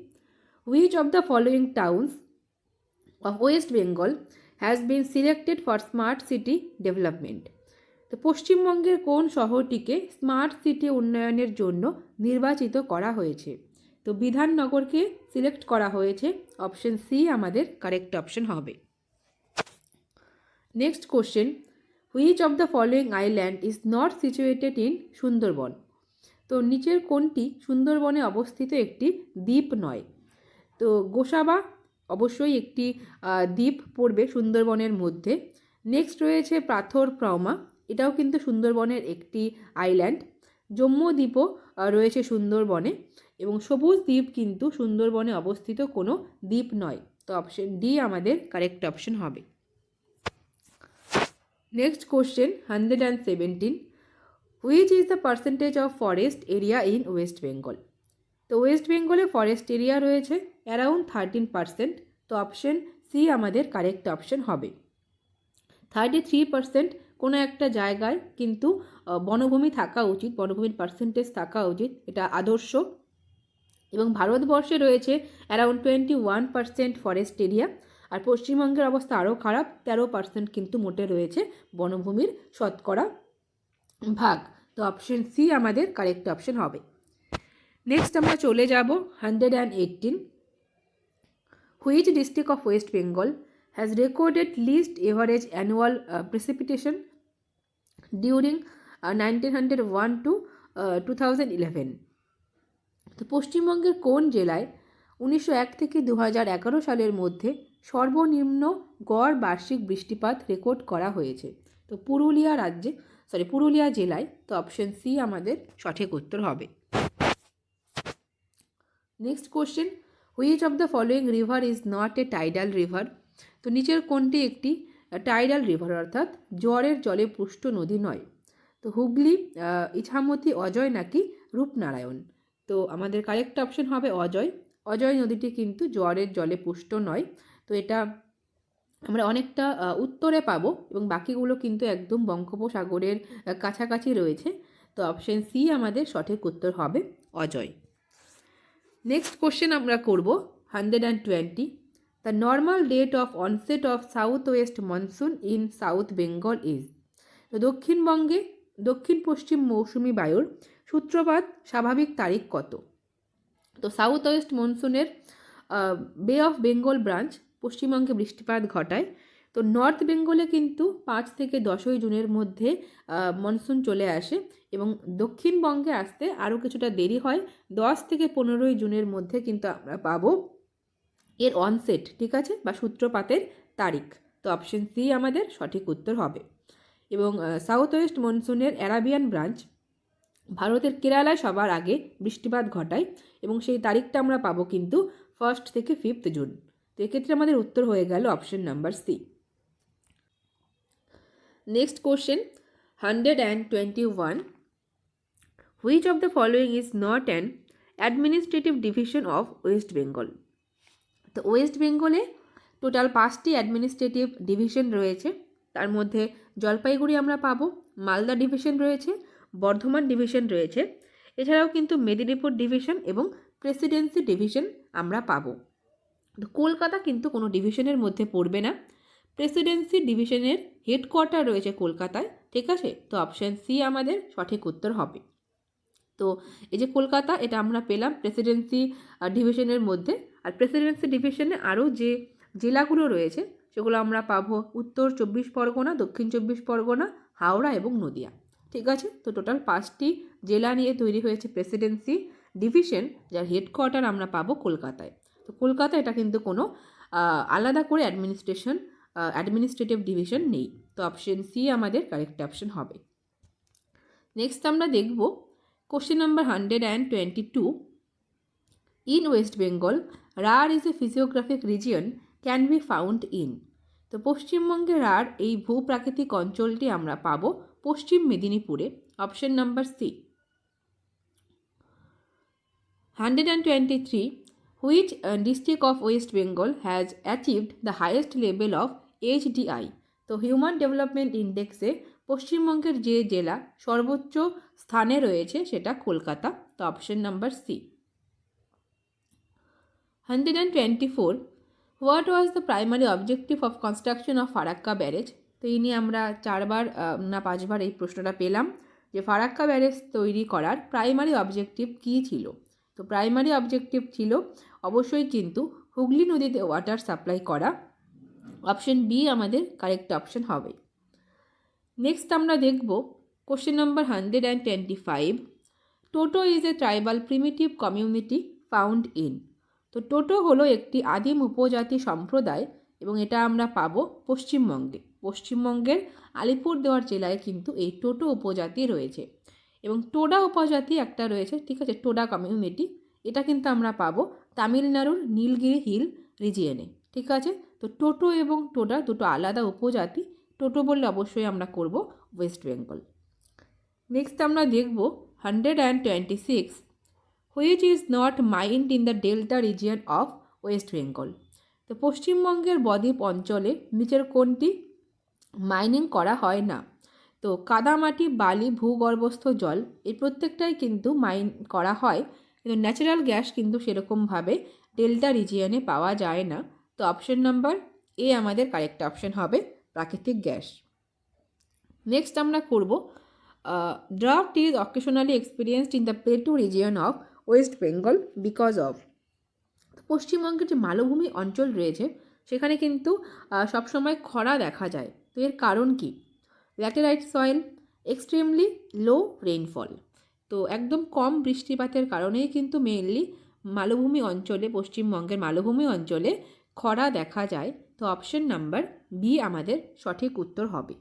which of the following towns of West Bengal has been selected for smart city development. তো পশ্চিমবঙ্গের কোন শহরটিকে স্মার্ট সিটি উন্নয়নের জন্য নির্বাচিত করা হয়েছে? তো বিধাননগরকে সিলেক্ট করা হয়েছে। অপশন সি আমাদের কারেক্ট অপশন হবে। Next question, which of the following island is not situated in Sundarban. তো নিচের কোনটি সুন্দরবনে অবস্থিত একটি দ্বীপ নয়? তো গোসাবা অবশ্যই একটি দ্বীপ পড়বে সুন্দরবনের মধ্যে। নেক্সট রয়েছে পাথর প্রমা, এটাও কিন্তু সুন্দরবনের একটি আইল্যান্ড। জম্মু দ্বীপও রয়েছে সুন্দরবনে, এবং সবুজ দ্বীপ কিন্তু সুন্দরবনে অবস্থিত কোনো দ্বীপ নয়। তো অপশন ডি আমাদের কারেক্ট অপশন হবে। Next question 117, which is the percentage of forest area in West Bengal. তো ওয়েস্ট বেঙ্গলে ফরেস্ট এরিয়া রয়েছে অ্যারাউন্ড 13%। তো অপশন সি আমাদের কারেক্ট অপশন হবে। 33% কোনো একটা জায়গায় কিন্তু বনভূমি থাকা উচিত, বনভূমির পার্সেন্টেজ থাকা উচিত, এটা আদর্শ। এবং ভারতবর্ষে রয়েছে অ্যারাউন্ড 21% ফরেস্ট এরিয়া। আর পশ্চিমবঙ্গের অবস্থা আরও খারাপ, 13% কিন্তু মোটে রয়েছে বনভূমির শতকরা ভাগ। তো অপশন সি আমাদের কারেক্ট অপশন হবে। নেক্সট আমরা চলে যাব 118, which district of West Bengal has recorded least average annual precipitation during 1901 to 2011। তো পশ্চিমবঙ্গের কোন জেলায় 1901 থেকে 2011 সালের মধ্যে সর্বনিম্ন গড় বার্ষিক বৃষ্টিপাত রেকর্ড করা হয়েছে? তো পুরুলিয়া জেলায়। তো অপশন সি আমাদের সঠিক উত্তর হবে। Next question, which of the following river is not a tidal river. তো নিচের কোনটি একটি টাইডাল রিভার অর্থাৎ জোয়ারের জলে পুষ্ট নদী নয়? তো হুগলি, ইছামতি, অজয় নাকি রূপনারায়ণ। তো আমাদের কারেক্ট অপশন হবে অজয়। অজয় নদীটি কিন্তু জোয়ারের জলে পুষ্ট নয়। তো এটা আমরা অনেকটা উত্তরে পাবো, এবং বাকিগুলো কিন্তু একদম বঙ্গোপসাগরের কাছাকাছি রয়েছে। তো অপশন সি আমাদের সঠিক উত্তর হবে অজয়। নেক্সট কোশ্চেন আমরা করব 120, the normal date of onset of south west monsoon in south Bengal is. তো দক্ষিণবঙ্গে দক্ষিণ পশ্চিম মৌসুমি বায়ুর সূত্রপাত স্বাভাবিক তারিখ কত? তো সাউথ ওয়েস্ট মনসুনের বে অফ বেঙ্গল ব্রাঞ্চ পশ্চিমবঙ্গে বৃষ্টিপাত ঘটায়। তো নর্থ বেঙ্গলে কিন্তু 5 থেকে 10ই জুনের মধ্যে মনসুন চলে আসে, এবং দক্ষিণবঙ্গে আসতে আরও কিছুটা দেরি হয়, 10 থেকে 15ই জুনের মধ্যে কিন্তু আমরা পাবো এর অনসেট, ঠিক আছে, বা সূত্রপাতের তারিখ। তো অপশন সি আমাদের সঠিক উত্তর হবে। এবং সাউথ ওয়েস্ট মনসুনের অ্যারাবিয়ান ব্রাঞ্চ ভারতের কেরালায় সবার আগে বৃষ্টিপাত ঘটায়, এবং সেই তারিখটা আমরা পাবো কিন্তু 1 থেকে 5 জুন। তো এক্ষেত্রে আমাদের উত্তর হয়ে গেল option number C. Next question 121, which of the following is not an administrative division of West Bengal. তো ওয়েস্ট বেঙ্গলে টোটাল 5টি অ্যাডমিনিস্ট্রেটিভ ডিভিশন রয়েছে। তার মধ্যে জলপাইগুড়ি আমরা পাবো, মালদা ডিভিশন রয়েছে, বর্ধমান ডিভিশন রয়েছে, এছাড়াও কিন্তু মেদিনীপুর ডিভিশন এবং প্রেসিডেন্সি ডিভিশন আমরা পাবো। তো কলকাতা কিন্তু কোনো ডিভিশনের মধ্যে পড়বে না। প্রেসিডেন্সি ডিভিশনের হেডকোয়ার্টার রয়েছে কলকাতায়, ঠিক আছে। তো অপশান সি আমাদের সঠিক উত্তর হবে। তো এই যে কলকাতা, এটা আমরা পেলাম প্রেসিডেন্সি ডিভিশনের মধ্যে। আর প্রেসিডেন্সি ডিভিশনে আরও যে জেলাগুলো রয়েছে সেগুলো আমরা পাবো উত্তর 24 পরগনা, দক্ষিণ 24 পরগনা, হাওড়া এবং নদিয়া, ঠিক আছে। তো টোটাল 5টি জেলা নিয়ে তৈরি হয়েছে প্রেসিডেন্সি ডিভিশন, যার হেডকোয়ার্টার আমরা পাবো কলকাতায়। তো কলকাতা এটা কিন্তু কোনো আলাদা করে অ্যাডমিনিস্ট্রেটিভ ডিভিশন নেই। তো অপশন সি আমাদের কারেক্ট অপশন হবে। নেক্সট আমরা দেখব question number 122। In West Bengal Rarh is a physiographic region can be found in. তো পশ্চিমবঙ্গে রাঢ় এই ভূপ্রাকৃতিক অঞ্চলটি আমরা পাবো পশ্চিম মেদিনীপুরে, option number C. 123. Which district of West Bengal has achieved the highest level of HDI? তো হিউম্যান ডেভেলপমেন্ট ইন্ডেক্সে পশ্চিমবঙ্গের যে জেলা সর্বোচ্চ স্থানে রয়েছে সেটা কলকাতা। তো option number C. 124. What was the primary objective of construction of Farakka barrage? তো এই নিয়ে আমরা 4বার না 5বার এই প্রশ্নটা পেলাম যে ফারাক্কা ব্যারেজ তৈরি করার প্রাইমারি অবজেক্টিভ কী ছিল। তো প্রাইমারি অবজেক্টিভ ছিল অবশ্যই কিন্তু হুগলি নদীতে ওয়াটার সাপ্লাই করা, অপশন বি আমাদের কারেক্ট অপশন হবে। নেক্সট আমরা দেখব question number 125। Toto is a tribal primitive community found in. তো টোটো হলো একটি আদিম উপজাতি সম্প্রদায় এবং এটা আমরা পাবো পশ্চিমবঙ্গের আলিপুরদুয়ার জেলায় কিন্তু এই টোটো উপজাতি রয়েছে এবং টোডা উপজাতি একটা রয়েছে, ঠিক আছে, টোডা কমিউনিটি। এটা কিন্তু আমরা পাবো তামিলনাড়ুর নীলগিরি হিল রিজিয়নে, ঠিক আছে। তো টোটো এবং টোডা দুটো আলাদা উপজাতি। টোটো বললে অবশ্যই আমরা করব ওয়েস্ট বেঙ্গল। নেক্সট আমরা দেখব 126। Which is not mind in the delta region of West Bengal. তো পশ্চিমবঙ্গের বদ্বীপ অঞ্চলে নিচের কোনটি মাইনিং করা হয় না? তো কাদামাটি, বালি, ভূগর্ভস্থ জল এই প্রত্যেকটাই কিন্তু মাইন করা হয়, কিন্তু ন্যাচারাল গ্যাস কিন্তু সেরকমভাবে ডেল্টা রিজিয়নে পাওয়া যায় না। তো অপশন নাম্বার এ আমাদের কারেক্ট অপশন হবে, প্রাকৃতিক গ্যাস। নেক্সট আমরা করব draft is occasionally experienced in the plateau region of West Bengal because of. পশ্চিমবঙ্গের যে মালভূমি অঞ্চল রয়েছে সেখানে কিন্তু সবসময় খরা দেখা যায়। তো এর কারণ কি? ল্যাটেরাইট সয়েল, এক্সট্রিমলি লো রেইনফল। তো একদম কম বৃষ্টিপাতের কারণেই কিন্তু মেইনলি মালভূমি অঞ্চলে, পশ্চিমবঙ্গের মালভূমি অঞ্চলে খরা দেখা যায়। তো অপশন নাম্বার বি আমাদের সঠিক উত্তর হবে।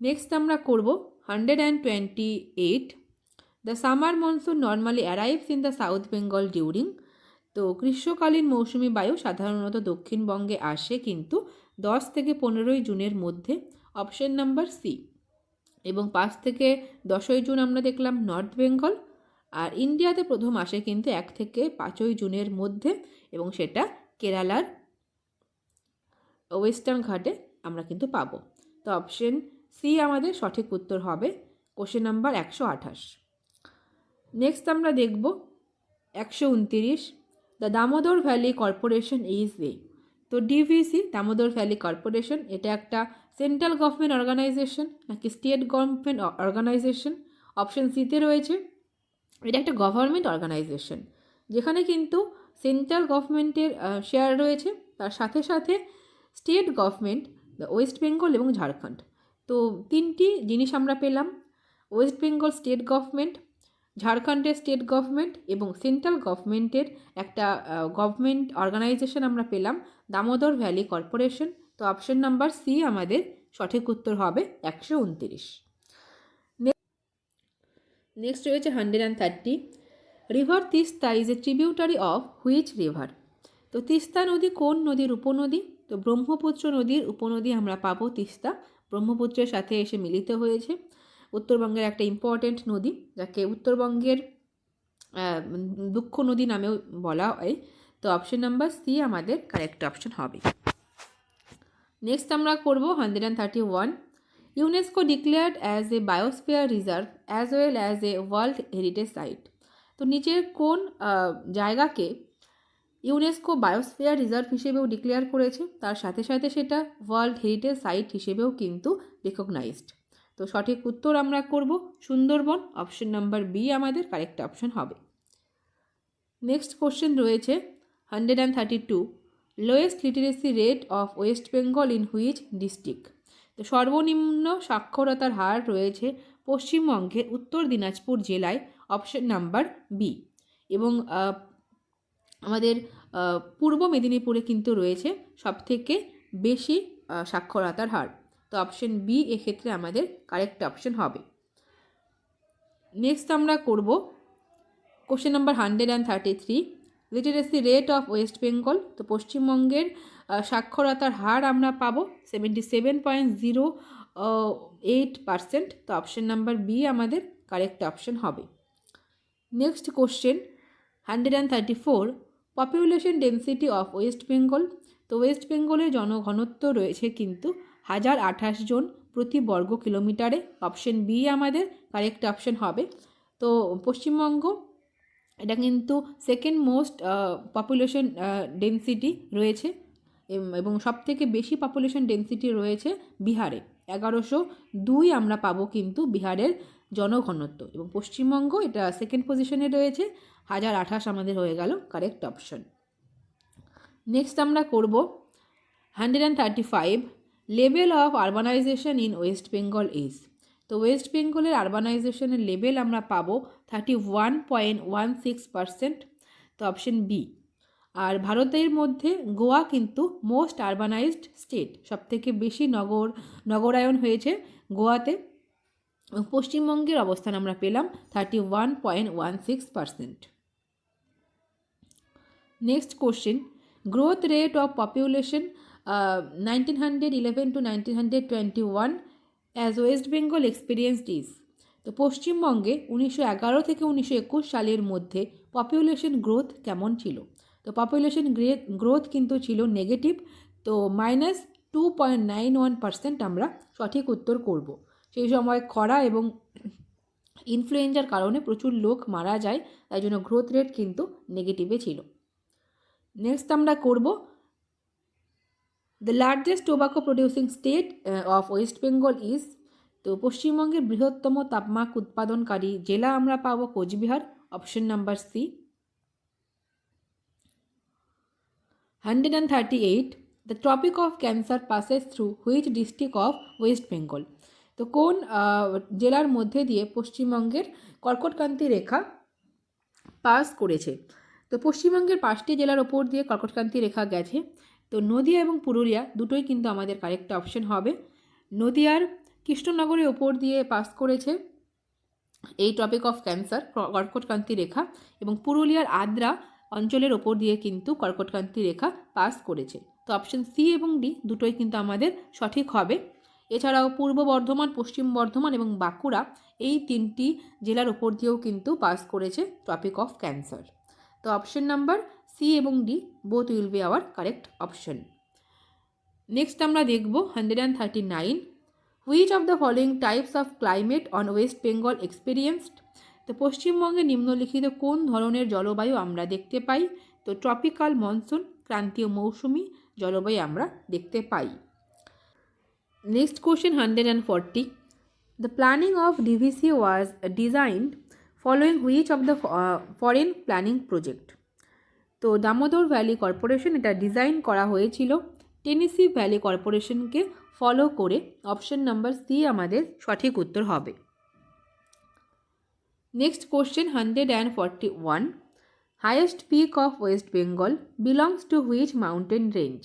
নেক্সট আমরা করব 128। The summer monsoon normally arrives in the south Bengal during. তো গ্রীষ্মকালীন মৌসুমি বায়ু সাধারণত দক্ষিণবঙ্গে আসে কিন্তু 10 থেকে 15ই জুনের মধ্যে, অপশন নাম্বার সি। এবং 5 থেকে 10ই জুন আমরা দেখলাম নর্থ বেঙ্গল। আর ইন্ডিয়াতে প্রথম আসে কিন্তু 1 থেকে 5ই জুনের মধ্যে এবং সেটা কেরালার ওয়েস্টার্ন ঘাটে আমরা কিন্তু পাবো। তো অপশন সি আমাদের সঠিক উত্তর হবে, কোশ্চেন নাম্বার 128। নেক্সট আমরা দেখব 129। The Damodar valley corporation is a. তো ডিভিসি, দামোদর ভ্যালি কর্পোরেশন, এটা একটা সেন্ট্রাল গভর্নমেন্ট অর্গানাইজেশন নাকি স্টেট গভর্নমেন্ট অর্গানাইজেশন? অপশন সিতে রয়েছে এটা একটা গভর্নমেন্ট অর্গানাইজেশন, যেখানে কিন্তু সেন্ট্রাল গভর্নমেন্টের শেয়ার রয়েছে, তার সাথে সাথে স্টেট গভর্নমেন্ট, ওয়েস্ট বেঙ্গল এবং ঝাড়খণ্ড। তো 3টি জিনিস আমরা পেলাম, ওয়েস্ট বেঙ্গল স্টেট গভর্নমেন্ট, ঝাড়খণ্ডের স্টেট গভর্নমেন্ট এবং সেন্ট্রাল গভর্নমেন্টের একটা গভর্নমেন্ট অর্গানাইজেশন আমরা পেলাম, দামোদর ভ্যালি কর্পোরেশন। তো অপশন নাম্বার সি আমাদের সঠিক উত্তর হবে 129। নেক্সট রয়েছে 130। River Teesta is a tributary of which river. তো তিস্তা নদী কোন নদীর উপনদী? তো ব্রহ্মপুত্র নদীর উপনদী আমরা পাবো তিস্তা, ব্রহ্মপুত্রের সাথে এসে মিলিত হয়েছে। উত্তরবঙ্গের একটা ইম্পর্ট্যান্ট নদী, যাকে উত্তরবঙ্গের দুঃখ নদী নামেও বলা হয়। তো অপশন নাম্বার সি আমাদের কারেক্ট অপশন হবে। নেক্সট আমরা করব 131, UNESCO declared as a biosphere reserve as well as a world heritage site. তো নিচের কোন জায়গাকে ইউনেস্কো বায়োস্ফিয়ার রিজার্ভ হিসেবেও ডিক্লেয়ার করেছে, তার সাথে সাথে সেটা ওয়ার্ল্ড হেরিটেজ সাইট হিসেবেও কিন্তু রেকগনাইজড। তো সঠিক উত্তর আমরা করব সুন্দরবন, অপশন নাম্বার বি আমাদের কারেক্ট অপশন হবে। নেক্সট কোশ্চেন রয়েছে 132, lowest literacy rate of West Bengal in which district. তো সর্বনিম্ন সাক্ষরতার হার রয়েছে পশ্চিমবঙ্গের উত্তর দিনাজপুর জেলায়, অপশন নাম্বার বি। এবং আমাদের পূর্ব মেদিনীপুরে কিন্তু রয়েছে সবথেকে বেশি সাক্ষরতার হার। তো অপশন বি এক্ষেত্রে আমাদের কারেক্ট অপশন হবে। নেক্সট আমরা করব question number 133, literacy rate of West Bengal. তো পশ্চিমবঙ্গের সাক্ষরতার হার আমরা পাবো 77.08%। তো অপশন নাম্বার বি আমাদের কারেক্ট অপশন হবে। Next question 134, population density of West Bengal. তো ওয়েস্ট বেঙ্গলের জনঘনত্ব রয়েছে কিন্তু 1028 জন প্রতি বর্গ কিলোমিটারে, অপশন বি আমাদের কারেক্ট অপশন হবে। তো পশ্চিমবঙ্গ এটা কিন্তু সেকেন্ড মোস্ট পপুলেশন ডেন্সিটি রয়েছে, এবং সবথেকে বেশি পপুলেশন ডেন্সিটি রয়েছে বিহারে, 1102 আমরা পাবো কিন্তু বিহারের জনঘনত্ব, এবং পশ্চিমবঙ্গ এটা সেকেন্ড পজিশনে রয়েছে, 1028 আমাদের হয়ে গেল কারেক্ট অপশন। নেক্সট আমরা করব 135, level of urbanisation in West Bengal is. তো ওয়েস্ট বেঙ্গলের আরবানাইজেশনের লেভেল আমরা পাবো 31.16%। তো অপশন বি। আর ভারতের মধ্যে গোয়া কিন্তু মোস্ট আরবানাইজড স্টেট, সবথেকে বেশি নগরায়ন হয়েছে গোয়াতে। পশ্চিমবঙ্গের অবস্থান আমরা পেলাম 31.16%। Next question, growth rate of population 1911 to 1921 as West Bengal experienced is. তো পশ্চিমবঙ্গে 1911 থেকে 1921 সালের মধ্যে পপুলেশন গ্রোথ কেমন ছিল। তো পপুলেশন গ্রোথ কিন্তু ছিল নেগেটিভ, তো -2.91% আমরা সঠিক উত্তর করব। সেই সময় খরা এবং ইনফ্লুয়েঞ্জার কারণে প্রচুর লোক মারা যায়, তাই জন্য গ্রোথ রেট কিন্তু নেগেটিভে ছিল। নেক্সট আমরা করব the largest tobacco producing state of West Bengal is. তো পশ্চিমবঙ্গের বৃহত্তম তামাক উৎপাদনকারী জেলা আমরা পাবো Coochbehar, option number C. 138, the tropic of cancer passes through which district of West Bengal. তো কোন জেলার মধ্যে দিয়ে পশ্চিমবঙ্গের কর্কটক্রান্তি রেখা পাস করেছে। তো পশ্চিমবঙ্গের 5টি জেলার ওপর দিয়ে কর্কটক্রান্তি রেখা গেছে। তো নদিয়া এবং পুরুলিয়া দুটোই কিন্তু আমাদের কারেক্ট অপশন হবে। নদিয়ার কৃষ্ণনগরের ওপর দিয়ে পাস করেছে এই টপিক অফ ক্যান্সার কর্কটক্রান্তি রেখা, এবং পুরুলিয়ার আদ্রা অঞ্চলের ওপর দিয়ে কিন্তু কর্কটক্রান্তি রেখা পাস করেছে। তো অপশন সি এবং ডি দুটোই কিন্তু আমাদের সঠিক হবে। এছাড়াও পূর্ব বর্ধমান, পশ্চিম বর্ধমান এবং বাঁকুড়া এই 3টি জেলার ওপর দিয়েও কিন্তু পাস করেছে টপিক অফ ক্যান্সার। তো অপশন নাম্বার সি এবং D both will be hour correct option. Next আমরা দেখব 139, which of the following types of climate on West Bengal experienced. তো পশ্চিমবঙ্গে নিম্নলিখিত কোন ধরনের জলবায়ু আমরা দেখতে পাই। তো ট্রপিক্যাল মনসুন, ক্রান্তীয় মৌসুমি জলবায়ু আমরা দেখতে পাই। Next question 140, the planning of DVC was designed following which of the foreign planning project. তো দামোদর ভ্যালি কর্পোরেশন এটা ডিজাইন করা হয়েছিল টেনেসি ভ্যালি কর্পোরেশনকে ফলো করে, অপশন নাম্বার সি আমাদের সঠিক উত্তর হবে। Next question 141, highest peak of West Bengal belongs to which mountain range.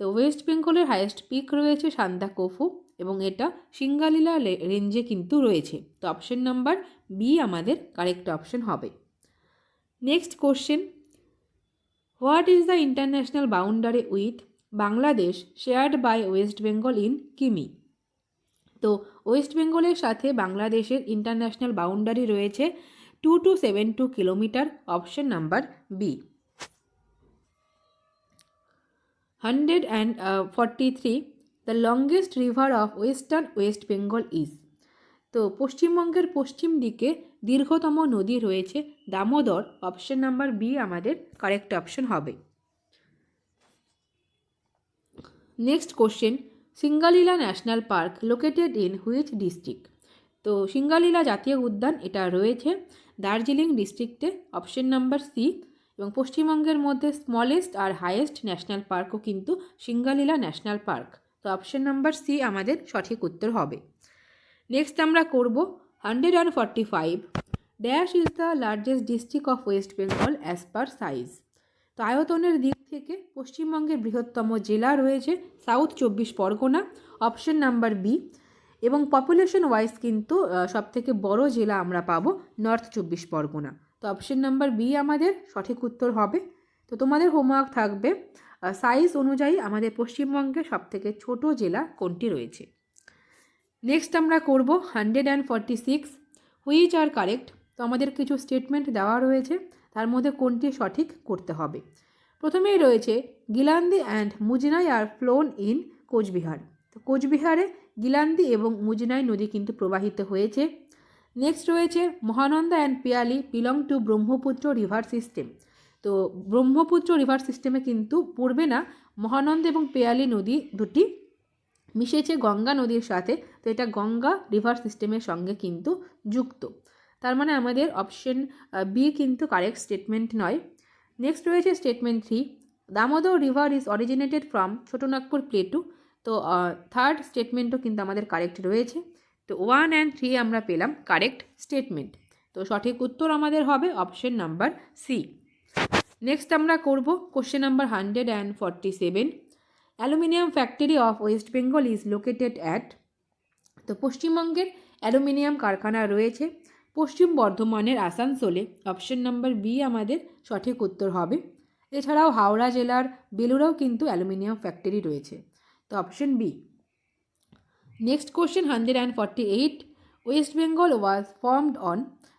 তো ওয়েস্ট বেঙ্গলের হাইয়েস্ট পিক রয়েছে সান্দাকফু, এবং এটা সিঙ্গালীলা রেঞ্জে কিন্তু রয়েছে। তো অপশন নাম্বার বি আমাদের কারেক্ট অপশন হবে। Next question, what is the international boundary with Bangladesh shared by West Bengal in কিমি। তো ওয়েস্ট বেঙ্গলের সাথে বাংলাদেশের ইন্টারন্যাশনাল বাউন্ডারি রয়েছে 2272 kilometre, option number B. 143, the longest river of western West Bengal is. তো পশ্চিমবঙ্গের পশ্চিম দিকে দীর্ঘতম নদী রয়েছে দামোদর। অপশন নাম্বার বি আমাদের কারেক্ট অপশন হবে। Next question, Singalila national park located in which district. তো সিঙ্গালীলা জাতীয় উদ্যান এটা রয়েছে দার্জিলিং ডিস্ট্রিক্টে। Option number C. এবং পশ্চিমবঙ্গের মধ্যে স্মলেস্ট আর হাইয়েস্ট ন্যাশনাল পার্কও কিন্তু সিঙ্গালীলা ন্যাশনাল পার্ক। তো অপশন নাম্বার সি আমাদের সঠিক উত্তর হবে। নেক্সট আমরা করব 145 dash is the largest district of West Bengal as per size. তো আয়তনের দিক থেকে পশ্চিমবঙ্গের বৃহত্তম জেলা রয়েছে South 24 Pargana. Option number B. এবং পপুলেশন ওয়াইজ কিন্তু সবথেকে বড় জেলা আমরা পাবো নর্থ 24 পরগনা। তো অপশন নাম্বার বি আমাদের সঠিক উত্তর হবে। তো তোমাদের হোমওয়ার্ক থাকবে সাইজ অনুযায়ী আমাদের পশ্চিমবঙ্গে সবথেকে ছোট জেলা কোনটি রয়েছে। নেক্সট আমরা করব 146 হুইচ আর কারেক্ট। তো আমাদের কিছু স্টেটমেন্ট দেওয়া রয়েছে, তার মধ্যে কোনটি সঠিক করতে হবে। প্রথমেই রয়েছে Gilandi and Mujnai are flown in Coochbehar. তো কোচবিহারে গিলান্দি এবং মুজনাই নদী কিন্তু প্রবাহিত হয়েছে। নেক্সট রয়েছে Mahananda and Piyali belong to Brahmaputra river system. তো ব্রহ্মপুত্র রিভার সিস্টেমে কিন্তু পড়বে না, মহানন্দা এবং পেয়ালি নদী দুটি মিশেছে গঙ্গা নদীর সাথে। তো এটা গঙ্গা রিভার সিস্টেমের সঙ্গে কিন্তু যুক্ত। তার মানে আমাদের অপশন বি কিন্তু কারেক্ট স্টেটমেন্ট নয়। নেক্সট রয়েছে statement 3 Damodar river is originated from Chotanagpur plateau. তো থার্ড স্টেটমেন্টও কিন্তু আমাদের কারেক্ট রয়েছে। তো 1 and 3 আমরা পেলাম কারেক্ট স্টেটমেন্ট। তো সঠিক উত্তর আমাদের হবে অপশন নাম্বার সি। নেক্সট আমরা করব question number 147 aluminium factory of West Bengal is located at. তো পশ্চিমবঙ্গের অ্যালুমিনিয়াম কারখানা রয়েছে পশ্চিম বর্ধমানের আসানসোলে। অপশন নাম্বার বি আমাদের সঠিক উত্তর হবে। এছাড়াও হাওড়া জেলার বেলুড়েও কিন্তু অ্যালুমিনিয়াম ফ্যাক্টরি রয়েছে। তো option B. Next question 148 West Bengal was formed on.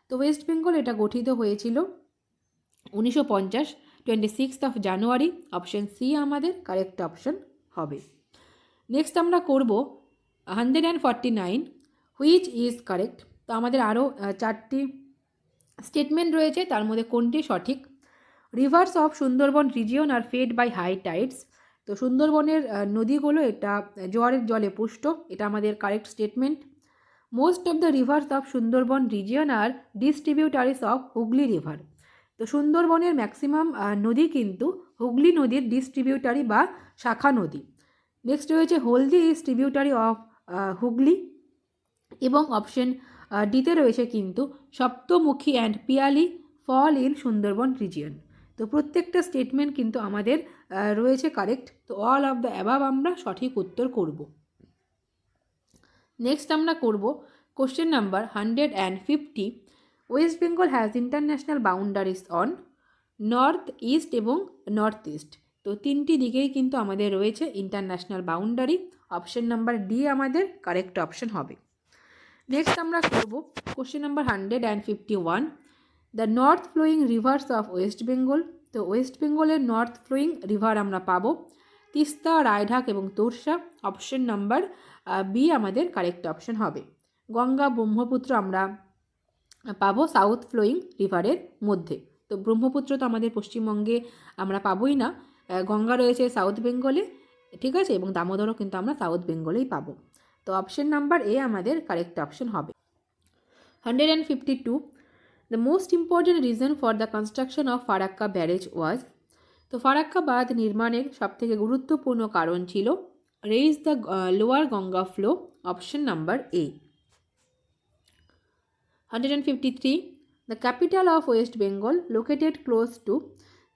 তো ওয়েস্ট বেঙ্গল এটা গঠিত হয়েছিল 1950 26 জানুয়ারি। অপশন সি আমাদের কারেক্ট অপশন হবে। নেক্সট আমরা করব 149 হুইচ ইজ কারেক্ট। তো আমাদের আরও 4টি স্টেটমেন্ট রয়েছে, তার মধ্যে কোনটি সঠিক। Rivers of Sundarban region are fed by high tides. তো সুন্দরবনের নদীগুলো এটা জোয়ারের জলে পুষ্ট, এটা আমাদের correct statement. Most of the rivers of Sundarban region are distributaries of Hooghly river. তো সুন্দরবনের ম্যাক্সিমাম নদী কিন্তু হুগলি নদীর ডিস্ট্রিবিউটারি বা শাখা নদী। নেক্সট রয়েছে Haldi is tributary of Hooghly. এবং অপশন ডিতে রয়েছে কিন্তু Saptamukhi and Piyali fall in Sundarban region. তো প্রত্যেকটা স্টেটমেন্ট কিন্তু আমাদের রয়েছে কারেক্ট। তো অল অফ দ্য অ্যাবাভ আমরা সঠিক উত্তর করব। নেক্সট আমরা করব question number 150 West Bengal has international boundaries on north east এবং নর্থ ইস্ট। তো তিনটি দিকেই কিন্তু আমাদের রয়েছে international boundary. Option number D আমাদের কারেক্ট অপশন হবে। নেক্সট আমরা করব question number 151 the north flowing rivers of West Bengal. তো ওয়েস্ট বেঙ্গলের নর্থ ফ্লোয়িং রিভার আমরা পাবো তিস্তা, রায়ঢাক এবং তোরসা। অপশন নাম্বার বি আমাদের কারেক্ট অপশন হবে। গঙ্গা, ব্রহ্মপুত্র আমরা পাবো সাউথ ফ্লোয়িং রিভারের মধ্যে। তো ব্রহ্মপুত্র তো আমাদের পশ্চিমবঙ্গে আমরা পাবোই না, গঙ্গা রয়েছে সাউথ বেঙ্গলে, ঠিক আছে, এবং দামোদরও কিন্তু আমরা সাউথ বেঙ্গলেই পাবো। তো অপশন নাম্বার এ আমাদের কারেক্ট অপশন হবে। 152 the most important reason for the construction of Farakka barrage was. তো ফারাক্কা বাঁধ নির্মাণের সবথেকে গুরুত্বপূর্ণ কারণ ছিল raise the lower Ganga flow. Option number A. 153 the capital of West Bengal located close to.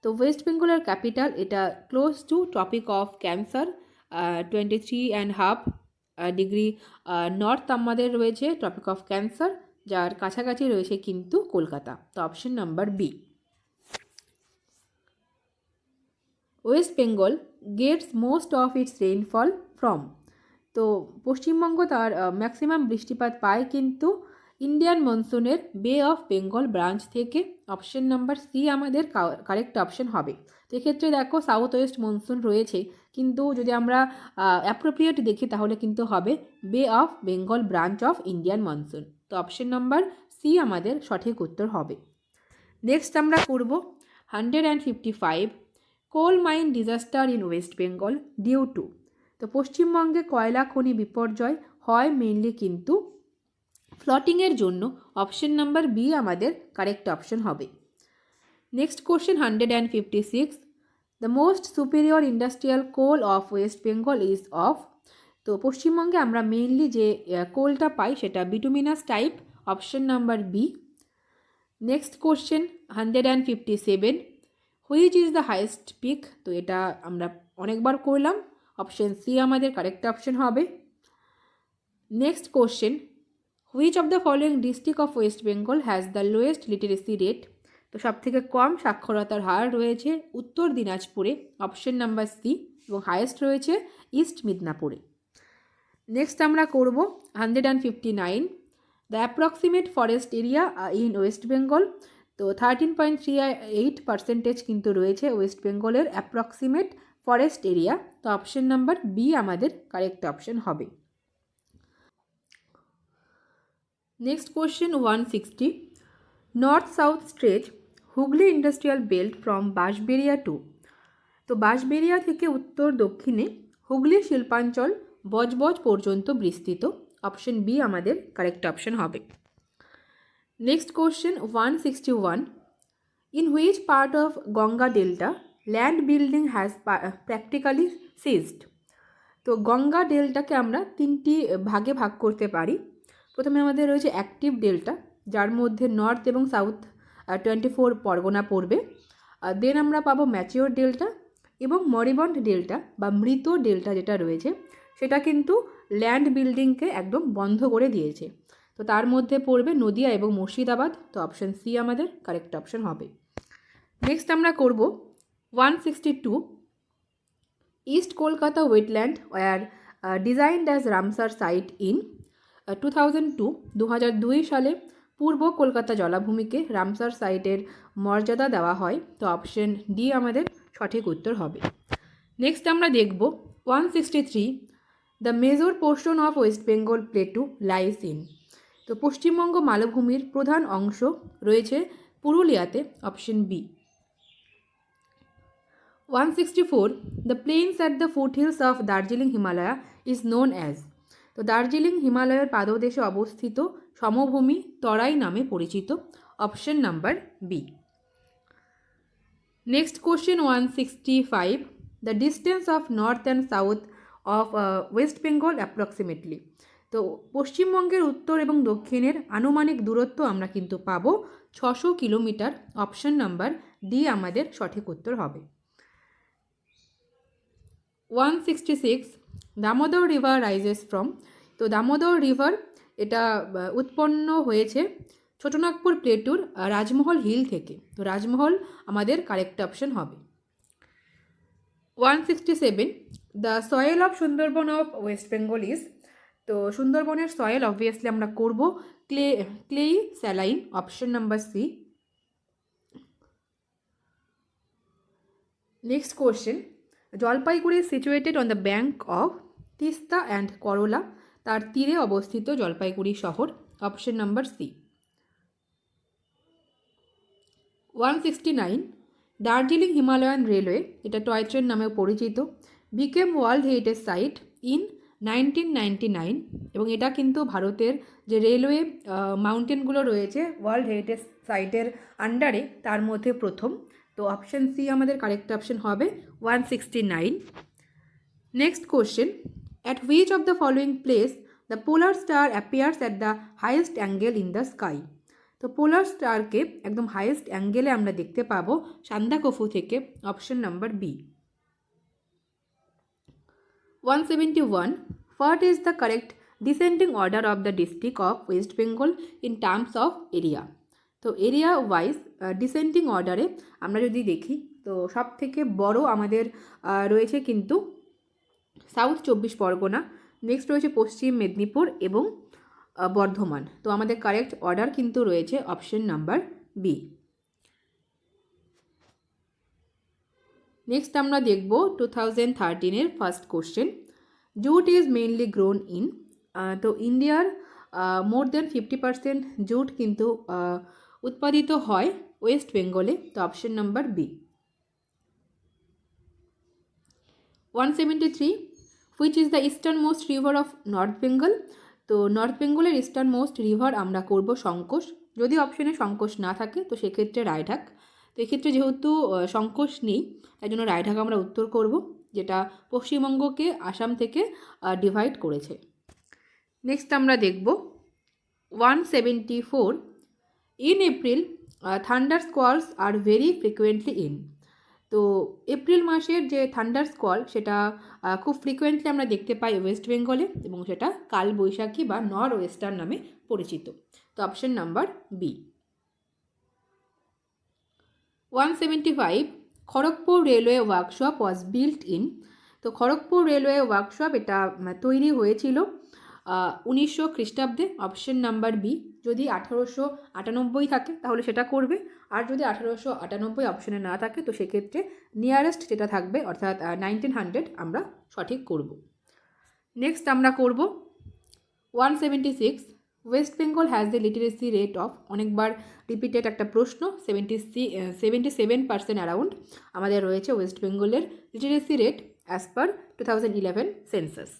তো ওয়েস্ট বেঙ্গলের ক্যাপিটাল এটা close to tropic of cancer 23.5 degree north আমাদের রয়েছে ট্রপিক অফ ক্যান্সার, যার কাছাকাছি রয়েছে কিন্তু কলকাতা। তো option number B. West Bengal gets most of its rainfall from. তো পশ্চিমবঙ্গ তার ম্যাক্সিমাম বৃষ্টিপাত পায় কিন্তু ইন্ডিয়ান মনসুনের বে অফ বেঙ্গল ব্রাঞ্চ থেকে। অপশন নাম্বার সি আমাদের কারেক্ট অপশন হবে। তো এক্ষেত্রে দেখো সাউথ ওয়েস্ট মনসুন রয়েছে, কিন্তু যদি আমরা অ্যাপ্রোপ্রিয়েট দেখি তাহলে কিন্তু হবে Bay of Bengal branch of Indian monsoon. তো অপশন নাম্বার সি আমাদের সঠিক উত্তর হবে। নেক্সট আমরা করব 155 coal mine disaster in West Bengal due to. তো পশ্চিমবঙ্গে কয়লা খনি বিপর্যয় হয় মেইনলি কিন্তু ফ্লটিংয়ের জন্য। অপশন নাম্বার বি আমাদের কারেক্ট অপশন হবে। Next question 156 the most superior industrial coal of West Bengal is of. তো পশ্চিমবঙ্গে আমরা মেইনলি যে কোলটা পাই সেটা bituminous type. Option number B. Next question 157 which is the highest peak. তো এটা আমরা অনেকবার করলাম, অপশন সি আমাদের কারেক্ট অপশন হবে। Next question which of the following district of West Bengal has the lowest literacy rate. তো সবথেকে কম সাক্ষরতার হার রয়েছে উত্তর দিনাজপুরে। Option number C. এবং হায়েস্ট রয়েছে ইস্ট মিদনাপুরে। নেক্সট আমরা করব 159 the approximate forest area in West Bengal. তো 13.38% কিন্তু রয়েছে ওয়েস্ট বেঙ্গলের অ্যাপ্রক্সিমেট ফরেস্ট এরিয়া। তো অপশন নাম্বার বি আমাদের কারেক্ট অপশন হবে। Next question 160 north south stretch Hooghly industrial belt from Bansberia to. তো বাঁশবেড়িয়া থেকে উত্তর দক্ষিণে হুগলি শিল্পাঞ্চল বজবজ পর্যন্ত বিস্তৃত। অপশন বি আমাদের কারেক্ট অপশন হবে। Next question 161 in which part of Ganga delta land building has practically ceased. তো গঙ্গা ডেল্টাকে আমরা তিনটি ভাগে ভাগ করতে পারি। প্রথমে আমাদের রয়েছে অ্যাক্টিভ ডেল্টা, যার মধ্যে নর্থ এবং সাউথ 24 পরগনা পড়বে। দেন আমরা পাবো ম্যাচিওর ডেল্টা এবং মরিবন্ড ডেল্টা বা মৃত ডেল্টা যেটা রয়েছে সেটা কিন্তু ল্যান্ড বিল্ডিংকে একদম বন্ধ করে দিয়েছে। তো তার মধ্যে পড়বে নদিয়া এবং মুর্শিদাবাদ। তো অপশন সি আমাদের কারেক্ট অপশন হবে। নেক্সট আমরা করব 162 East Kolkata wetland were designed as Ramsar site in 2002 সালে পূর্ব কলকাতা জলাভূমিকে রামসার সাইটের মর্যাদা দেওয়া হয়। তো অপশন ডি আমাদের সঠিক উত্তর হবে। নেক্সট আমরা দেখব 163 the major portion of West Bengal plateau lies in. তো পশ্চিমবঙ্গ মালভূমির প্রধান অংশ রয়েছে পুরুলিয়াতে। Option B. 164 the plains at the foothills of Darjeeling Himalaya is known as. তো দার্জিলিং হিমালয়ের পাদদেশে অবস্থিত সমভূমি তরাই নামে পরিচিত। Option number B. Next question 165 the distance of north and south of West Bengal approximately. তো পশ্চিমবঙ্গের উত্তর এবং দক্ষিণের আনুমানিক দূরত্ব আমরা কিন্তু পাবো 600 কিলোমিটার। অপশন নাম্বার ডি আমাদের সঠিক উত্তর হবে। 166 দামোদর রিভার রাইজেস ফ্রম। তো দামোদর রিভার এটা উৎপন্ন হয়েছে ছোটনাগপুর প্লেটুর রাজমহল হিল থেকে। তো রাজমহল আমাদের কারেক্ট অপশন হবে। 167 the soil of Sundarban of West Bengal is. তো সুন্দরবনের সয়েল অবভিয়াসলি আমরা করব clay saline. Option number C. Next question Jalpaiguri situated on the bank of Teesta and Karala. তার তীরে অবস্থিত জলপাইগুড়ি শহর। Option number C. 169 Darjeeling Himalayan railway, এটা টয় ট্রেন নামেও পরিচিত, became world heritage site in 1999। এবং এটা কিন্তু ভারতের যে রেলওয়ে মাউন্টেনগুলো রয়েছে ওয়ার্ল্ড হেরিটেজ সাইটের আন্ডারে তার মধ্যে প্রথম। তো অপশন সি আমাদের কারেক্ট অপশন হবে 169। Next question at which of the following place the polar star appears at the highest angle in the sky. তো পোলার স্টারকে একদম হাইয়েস্ট অ্যাঙ্গেলে আমরা দেখতে পাবো সান্দাকফু থেকে। Option number B. 171 what is the correct descending order of the district of West Bengal in terms of area. তো এরিয়া ওয়াইজ ডিসেন্ডিং অর্ডারে আমরা যদি দেখি তো সব থেকে বড় আমাদের রয়েছে কিন্তু সাউথ 24 পরগনা। নেক্সট রয়েছে পশ্চিম মেদিনীপুর এবং বর্ধমান। তো আমাদের কারেক্ট অর্ডার কিন্তু রয়েছে অপশন নাম্বার বি। নেক্সট আমরা দেখব 2013-এর first question. Jute is mainly grown in, তো ইন্ডিয়ার মোর দেন 50% জুট কিন্তু উৎপাদিত হয় ওয়েস্ট বেঙ্গলে। তো option number B. 173, which is the eastern most river of North Bengal. তো নর্থ বেঙ্গলের ইস্টার্ন মোস্ট রিভার আমরা করব সংকোষ। যদি অপশনে সংকোষ না থাকে তো সেক্ষেত্রে রায়ঢাক। তো এক্ষেত্রে যেহেতু সংকোষ নেই তাই জন্য রায়ঢাক আমরা উত্তর করব, যেটা পশ্চিমবঙ্গকে আসাম থেকে ডিভাইড করেছে। নেক্সট আমরা দেখব 174, in April thunder স্কোয়ালস are very frequently in. তো এপ্রিল মাসের যে থান্ডার স্কোয়াল সেটা খুব ফ্রিকুয়েন্টলি আমরা দেখতে পাই ওয়েস্ট বেঙ্গলে, এবং সেটা কালবৈশাখী বা নর ওয়েস্টার নামে পরিচিত। তো option number B. 175, Kharagpur railway workshop was built in. তো খড়গপুর রেলওয়ে ওয়ার্কশপ এটা তৈরি হয়েছিল 1900 খ্রিস্টাব্দে। Option number B. যদি 1898 থাকে তাহলে সেটা করবে, আর যদি 1898 অপশনে না থাকে তো সেক্ষেত্রে নিয়ারেস্ট যেটা থাকবে অর্থাৎ 1900 আমরা সঠিক করব। নেক্সট আমরা করব 176, West Bengal has the literacy rate of. অনেকবার রিপিটেড একটা প্রশ্ন। 77% অ্যারাউন্ড আমাদের রয়েছে ওয়েস্ট বেঙ্গলের literacy rate as per 2011 census.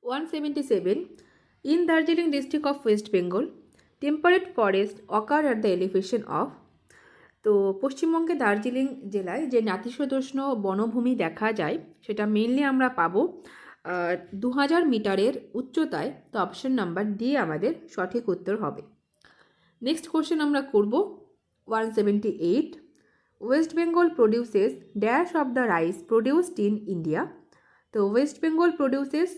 177, in Darjeeling district of West Bengal, temperate forest occur at the elevation of। তো পশ্চিমবঙ্গে দার্জিলিং জেলায় যে নাতিশীতোষ্ণ বনভূমি দেখা যায় সেটা মেনলি আমরা পাবো 2000 মিটারের উচ্চতায়। তো অপশন নাম্বার ডি আমাদের সঠিক উত্তর হবে। নেক্সট কোশ্চেন আমরা করব 178, West Bengal produces dash of the rice produced in India. তো West Bengal produces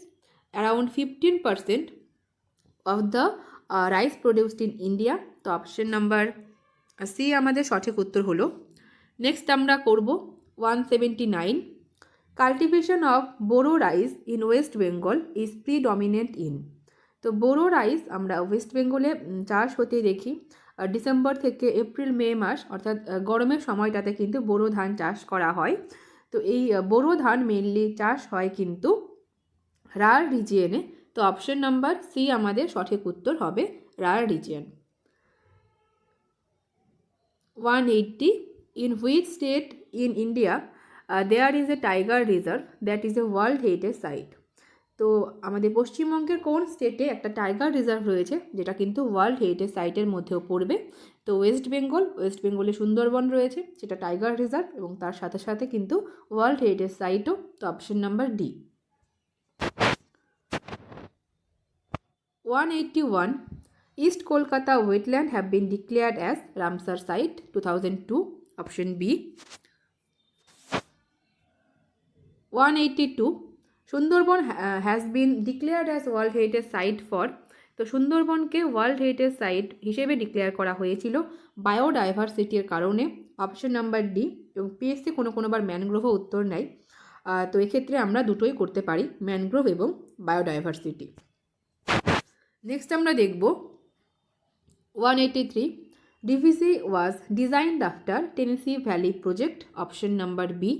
around 15% of the rice produced in India। তো অপশন নাম্বার সি আমাদের সঠিক উত্তর হলো। নেক্সট আমরা করব 179, cultivation of boro rice in West Bengal is predominant in. তো বোরো রাইস আমরা ওয়েস্ট বেঙ্গলে চাষ হতে দেখি ডিসেম্বর থেকে এপ্রিল মে মাস, অর্থাৎ গরমের সময়টাতে কিন্তু বোরো ধান চাষ করা হয়। তো এই বোরো ধান মেনলি চাষ হয় কিন্তু রার রিজিয়নে। তো অপশন নাম্বার সি আমাদের সঠিক উত্তর হবে, Rarh region. 180, in which state in India there is a tiger reserve that is a world heritage site. তো আমাদের পশ্চিমবঙ্গের কোন স্টেটে একটা টাইগার রিজার্ভ রয়েছে যেটা কিন্তু ওয়ার্ল্ড হেরিটেজ সাইটের মধ্যেও পড়বে। তো ওয়েস্ট বেঙ্গলে সুন্দরবন রয়েছে, সেটা টাইগার রিজার্ভ, এবং তার সাথে সাথে কিন্তু ওয়ার্ল্ড হেরিটেজ সাইটও। তো option number D. 181, East Kolkata wetland have been declared as Ramsar site 2002, option B. 182, Sundarban has been declared as World Heritage Site for। তো সুন্দরবনকে ওয়ার্ল্ড হেরিটেজ সাইট হিসেবে ডিক্লেয়ার করা হয়েছিল বায়োডাইভার্সিটির কারণে। Option number D. এবং পিএসসি কোনোবার ম্যানগ্রোভও উত্তর নেয়। তো এক্ষেত্রে আমরা দুটোই করতে পারি, ম্যানগ্রোভ এবং বায়োডাইভার্সিটি। নেক্সট আমরা দেখব 183, DVC was designed after Tennessee valley project. Option number B.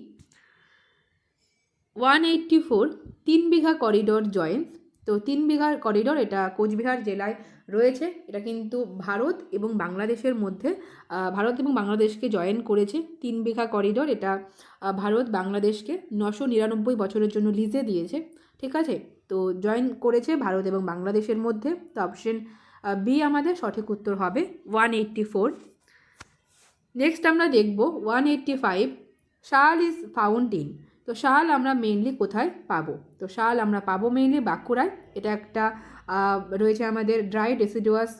184, 3 Bigha corridor joints. তো 3 বিঘার করিডোর এটা কোচবিহার জেলায় রয়েছে। এটা কিন্তু ভারত এবং বাংলাদেশের মধ্যে ভারত এবং বাংলাদেশকে জয়েন করেছে। 3 বিঘা করিডোর এটা ভারত বাংলাদেশকে 999 বছরের জন্য লিজে দিয়েছে, ঠিক আছে। তো জয়েন করেছে ভারত এবং বাংলাদেশের মধ্যে। তো অপশন বি আমাদের সঠিক উত্তর হবে 184। নেক্সট আমরা দেখব 185, শাল ইজ ফাউন্ড ইন। তো শাল আমরা মেইনলি কোথায় পাবো? তো শাল আমরা পাবো মেইনলি বাঁকুড়ায়। এটা একটা রয়েছে আমাদের ড্রাই ডেসিডুয়াস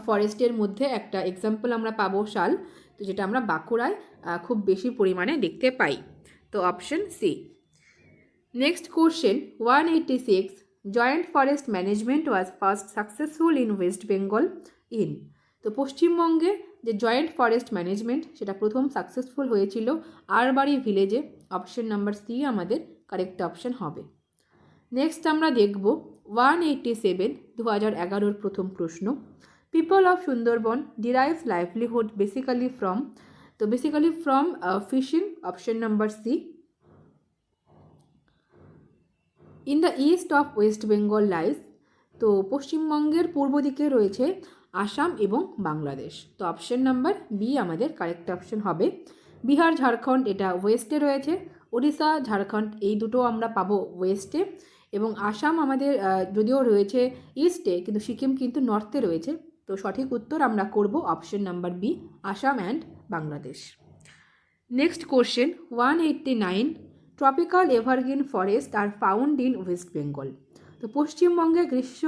ফরেস্টের মধ্যে একটা এক্সাম্পল আমরা পাবো শাল, তো যেটা আমরা বাঁকুড়ায় খুব বেশি পরিমাণে দেখতে পাই। তো option C. Next question 186, joint forest management was first successful in West Bengal in. তো পশ্চিমবঙ্গে যে জয়েন্ট ফরেস্ট ম্যানেজমেন্ট সেটা প্রথম সাকসেসফুল হয়েছিল আরবাড়ি ভিলেজে। অপশন নাম্বার সি আমাদের কারেক্ট অপশন হবে। নেক্সট আমরা দেখব 187 2011 প্রথম প্রশ্ন। People of Sundarban derives livelihood basically from fishing, option number C. In the east of West Bengal lies, তো পশ্চিমবঙ্গের পূর্ব দিকে রয়েছে আসাম এবং বাংলাদেশ, তো অপশন নাম্বার বি আমাদের কারেক্ট অপশন হবে। বিহার ঝাড়খণ্ড এটা ওয়েস্টে রয়েছে, ওড়িশা ঝাড়খণ্ড এই দুটো আমরা পাবো ওয়েস্টে, এবং আসাম আমাদের যদিও রয়েছে ইস্টে কিন্তু সিকিম কিন্তু নর্থে রয়েছে, তো সঠিক উত্তর আমরা করব option number B, Assam and Bangladesh. Next question 189, tropical evergreen forest are found in West Bengal, তো পশ্চিমবঙ্গে গ্রীষ্ম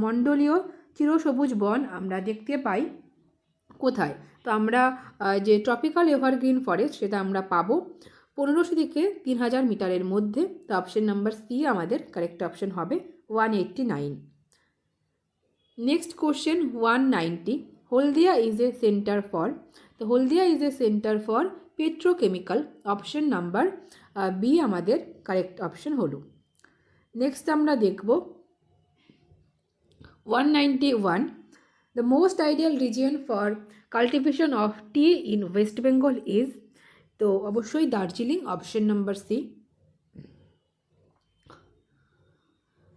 মণ্ডলীয় চিরসবুজ বন আমরা দেখতে পাই কোথায়? তো আমরা যে ট্রপিক্যাল এভারগ্রিন ফরেস্ট সেটা আমরা পাবো 1500 থেকে 3000 মিটারের মধ্যে, তো অপশন নাম্বার সি আমাদের কারেক্ট অপশন হবে 189। Next question 190, Haldia is a centre for, তো Haldia is a centre for petrochemical, option number B আমাদের কারেক্ট অপশন হলো। নেক্সট আমরা দেখব 191, the most ideal region for cultivation of tea in West Bengal is, তো অবশ্যই Darjeeling, option number C.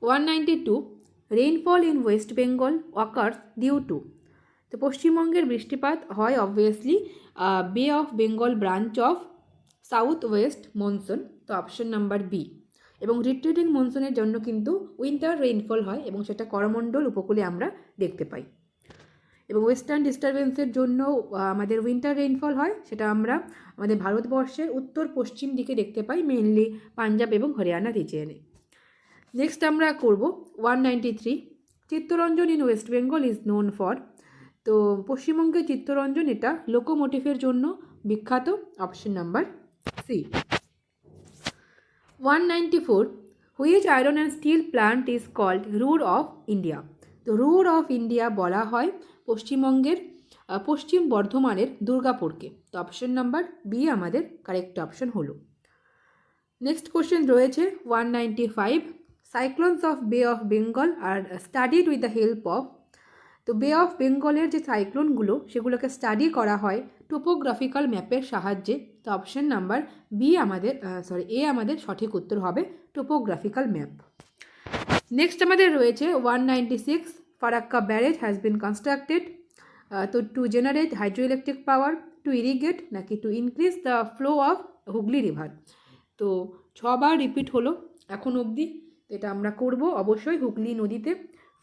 192, rainfall in West Bengal occurs due to, তো পশ্চিমবঙ্গের বৃষ্টিপাত হয় obviously Bay of Bengal branch of south west monsoon, তো অপশন নাম্বার বি। এবং রিট্রিটিং মনসুনের জন্য কিন্তু উইন্টার রেইনফল হয় এবং সেটা করমণ্ডল উপকূলে আমরা দেখতে পাই, এবং ওয়েস্টার্ন ডিস্টারবেন্সের জন্য আমাদের উইন্টার রেইনফল হয়, সেটা আমরা আমাদের ভারতবর্ষের উত্তর পশ্চিম দিকে দেখতে পাই, মেইনলি পাঞ্জাব এবং হরিয়ানা রিজিয়নে। নেক্সট আমরা করব 193, Chittaranjan in West Bengal is known for, তো পশ্চিমবঙ্গের চিত্তরঞ্জন এটা লোকোমোটিভের জন্য বিখ্যাত, option number C. 194, which iron and steel plant is called Ruhr of India, তো রুর অফ ইন্ডিয়া বলা হয় পশ্চিমবঙ্গের পশ্চিম বর্ধমানের দুর্গাপুরকে, তো অপশন নাম্বার বি আমাদের কারেক্ট অপশন হলো। নেক্সট কোশ্চেন রয়েছে 195, cyclones of Bay of Bengal are studied with the help of, তো বে অফ বেঙ্গলের যে সাইক্লোনগুলো সেগুলোকে স্টাডি করা হয় টোপোগ্রাফিক্যাল ম্যাপের সাহায্যে, তো অপশন নাম্বার বি আমাদের এ আমাদের সঠিক উত্তর হবে টোপোগ্রাফিক্যাল ম্যাপ। নেক্সট আমাদের রয়েছে 196, Farakka barrage has been constructed, তো to generate hydro electric power, to irrigate নাকি to increase the flow of Hooghly river, তো 6 বার রিপিট হলো এখন অবধি, তো এটা আমরা করব অবশ্যই হুগলি নদীতে